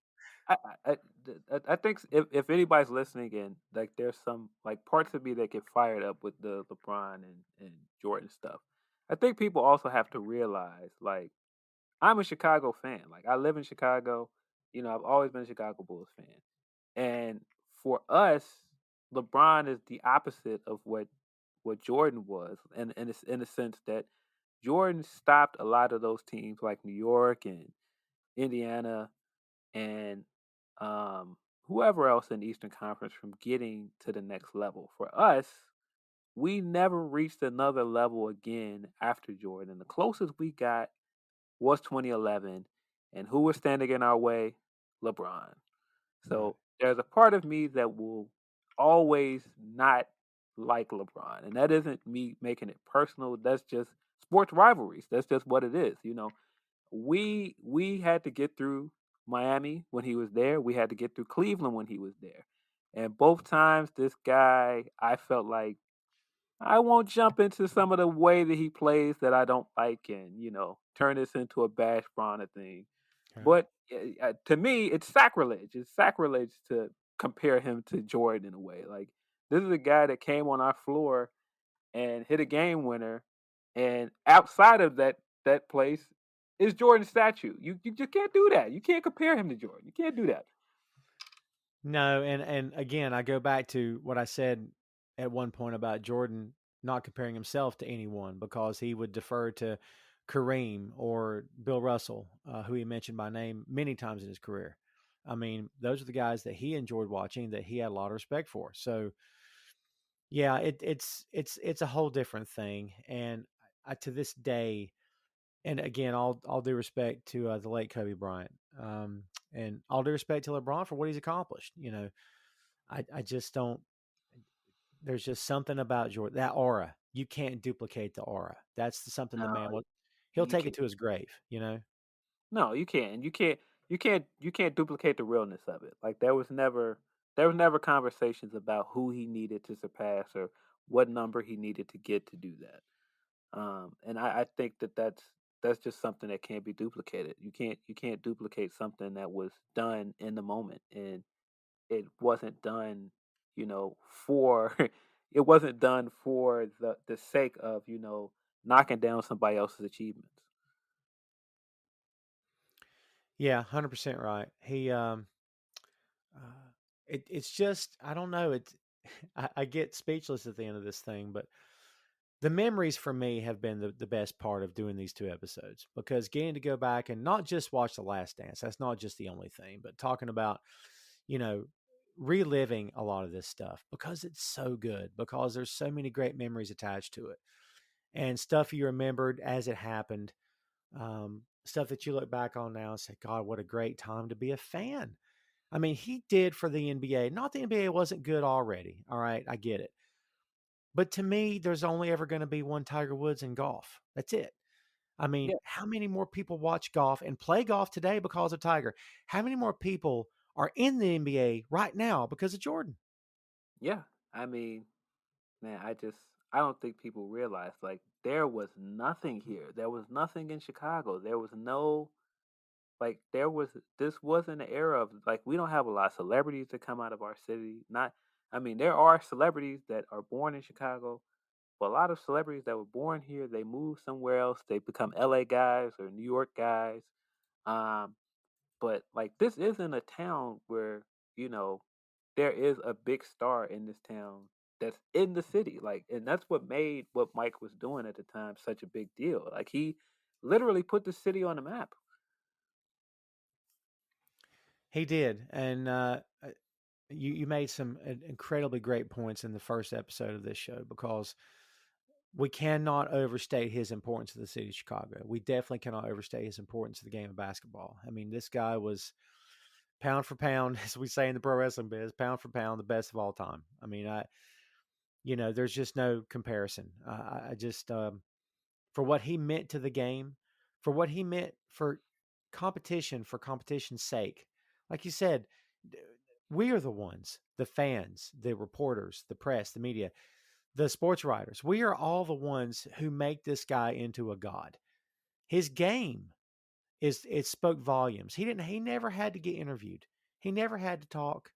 I I think if anybody's listening and like there's some like parts of me that get fired up with the LeBron and Jordan stuff. I think people also have to realize like I'm a Chicago fan. Like I live in Chicago. I've always been a Chicago Bulls fan. And for us, LeBron is the opposite of what Jordan was, and it's in the sense that Jordan stopped a lot of those teams like New York and Indiana and whoever else in the Eastern Conference from getting to the next level. For us, we never reached another level again after Jordan. The closest we got was 2011, and who was standing in our way? LeBron. Right. So there's a part of me that will always not like LeBron, and that isn't me making it personal. That's just sports rivalries. That's just what it is. We had to get through Miami when he was there. We had to get through Cleveland when he was there, and both times this guy, I felt like I won't jump into some of the way that he plays that I don't like, and turn this into a Bash Bronner thing. Right. But to me, it's sacrilege. It's sacrilege to compare him to Jordan in a way. Like this is a guy that came on our floor and hit a game winner, and outside of that place is Jordan's statue. You just can't do that. You can't compare him to Jordan. You can't do that. No, and again, I go back to what I said at one point about Jordan not comparing himself to anyone because he would defer to Kareem or Bill Russell, who he mentioned by name many times in his career. I mean, those are the guys that he enjoyed watching, that he had a lot of respect for. So, yeah, it's a whole different thing. And to this day, and again, all due respect to the late Kobe Bryant, and all due respect to LeBron for what he's accomplished. I just don't. There's just something about Jordan, that aura. You can't duplicate the aura. That's something the No, man will. He'll you take can't. it to his grave. No, you can't. You can't duplicate the realness of it. Like there was never conversations about who he needed to surpass or what number he needed to get to do that. And I think that's just something that can't be duplicated. You can't duplicate something that was done in the moment, and it wasn't done, for it wasn't done for the sake of knocking down somebody else's achievements. Yeah, 100% right. Uh, it's just I don't know. I get speechless at the end of this thing, but the memories for me have been the best part of doing these 2 episodes because getting to go back and not just watch The Last Dance. That's not just the only thing, but talking about, you know, reliving a lot of this stuff because it's so good, because there's so many great memories attached to it and stuff you remembered as it happened, stuff that you look back on now and say, God, what a great time to be a fan. I mean, he did for the NBA. Not the NBA wasn't good already. All right, I get it. But to me, there's only ever going to be one Tiger Woods in golf. That's it. I mean, Yeah, how many more people watch golf and play golf today because of Tiger? How many more people are in the NBA right now because of Jordan? yeah. I mean, man, I don't think people realize like there was nothing here. There was nothing in Chicago. There was no Like this wasn't an era of like we don't have a lot of celebrities that come out of our city. Not I mean there are celebrities that are born in Chicago, but a lot of celebrities that were born here, they move somewhere else. They become LA guys or New York guys. Um, but like this isn't a town where, you know, there is a big star in this town that's in the city. Like and that's what made what Mike was doing at the time such a big deal. Like he literally put the city on the map. He did, and you made some incredibly great points in the first episode of this show because we cannot overstate his importance to the city of Chicago. We definitely cannot overstate his importance to the game of basketball. I mean, this guy was pound for pound, as we say in the pro wrestling biz, pound for pound, the best of all time. I mean, there's just no comparison. I just, for what he meant to the game, for what he meant for competition's sake. Like you said, we are the ones, the fans, the reporters, the press, the media, the sports writers. We are all the ones who make this guy into a god. His game it spoke volumes. He never had to get interviewed. He never had to talk.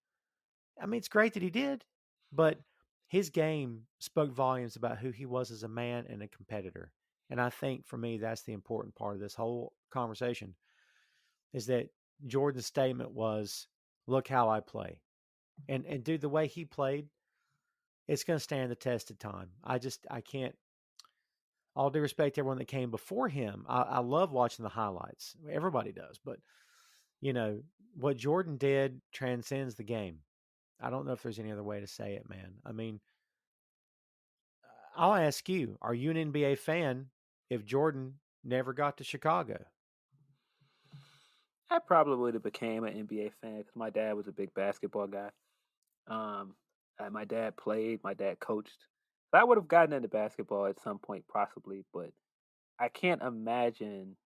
I mean, it's great that he did, but his game spoke volumes about who he was as a man and a competitor. And I think for me, that's the important part of this whole conversation is that Jordan's statement was, look how I play. And dude, the way he played, it's going to stand the test of time. I can't, all due respect to everyone that came before him. I love watching the highlights. Everybody does. But, you know, what Jordan did transcends the game. I don't know if there's any other way to say it, man. I mean, I'll ask you, are you an NBA fan if Jordan never got to Chicago? I probably would have became an NBA fan because my dad was a big basketball guy. Um, my dad played, my dad coached. So I would have gotten into basketball at some point, possibly, but I can't imagine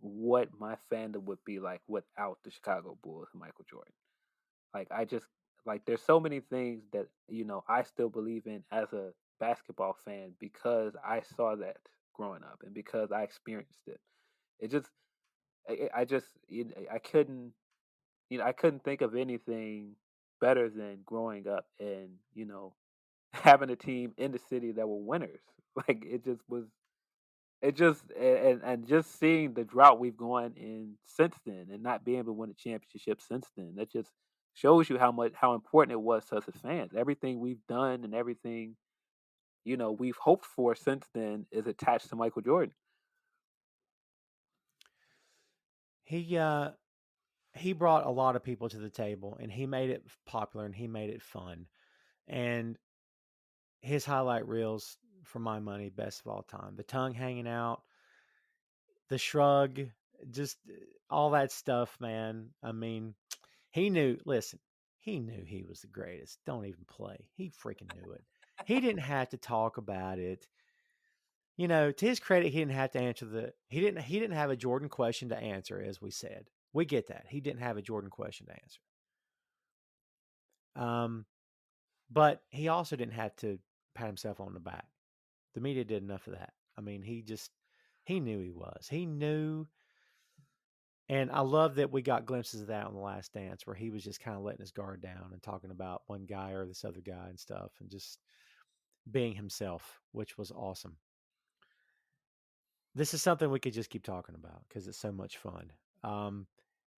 what my fandom would be like without the Chicago Bulls and Michael Jordan. Like I just like there's so many things that I still believe in as a basketball fan because I saw that growing up and because I experienced it. It just I just I couldn't I couldn't think of anything better than growing up and having a team in the city that were winners. Like it just and just seeing the drought we've gone in since then and not being able to win a championship since then. That just shows you how important it was to us as fans. Everything we've done and everything we've hoped for since then is attached to Michael Jordan. He he brought a lot of people to the table and he made it popular and he made it fun. And his highlight reels, for my money, best of all time. The tongue hanging out, the shrug, just all that stuff, man. I mean, he knew, listen, he knew he was the greatest. Don't even play. He freaking knew it. He didn't have to talk about it. You know, to his credit, he didn't have to answer he didn't have a Jordan question to answer, as we said. We get that. He didn't have a Jordan question to answer. Um, but he also didn't have to pat himself on the back. The media did enough of that. I mean, he knew he was. He knew. And I love that we got glimpses of that on The Last Dance where he was just kind of letting his guard down and talking about one guy or this other guy and stuff and just being himself, which was awesome. This is something we could just keep talking about because it's so much fun. Um,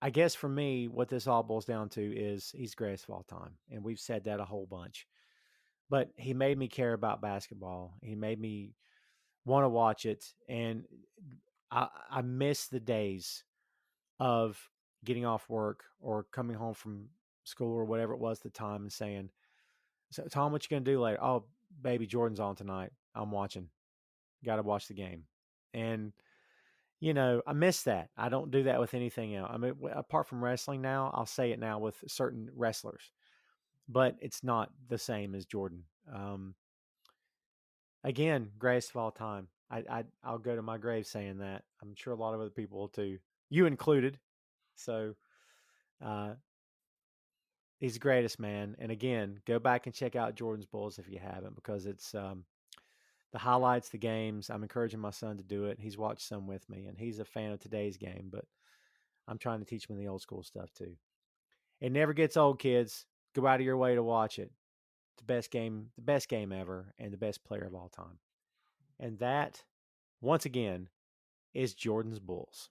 I guess for me, what this all boils down to is he's greatest of all time. And we've said that a whole bunch. But he made me care about basketball. He made me want to watch it. And I miss the days of getting off work or coming home from school or whatever it was at the time and saying, so Tom, what you gonna do later? Oh, baby, Jordan's on tonight. I'm watching. Got to watch the game. And I miss that. I don't do that with anything else. I mean, apart from wrestling now, I'll say it now with certain wrestlers, but it's not the same as Jordan. Again, greatest of all time. I'll go to my grave saying that. I'm sure a lot of other people will too, you included. So, uh, he's the greatest, man. And again, go back and check out Jordan's Bulls if you haven't, because it's the highlights, the games. I'm encouraging my son to do it. He's watched some with me, and he's a fan of today's game. But I'm trying to teach them the old school stuff too. It never gets old, kids. Go out of your way to watch it. The best game ever, and the best player of all time. And that, once again, is Jordan's Bulls.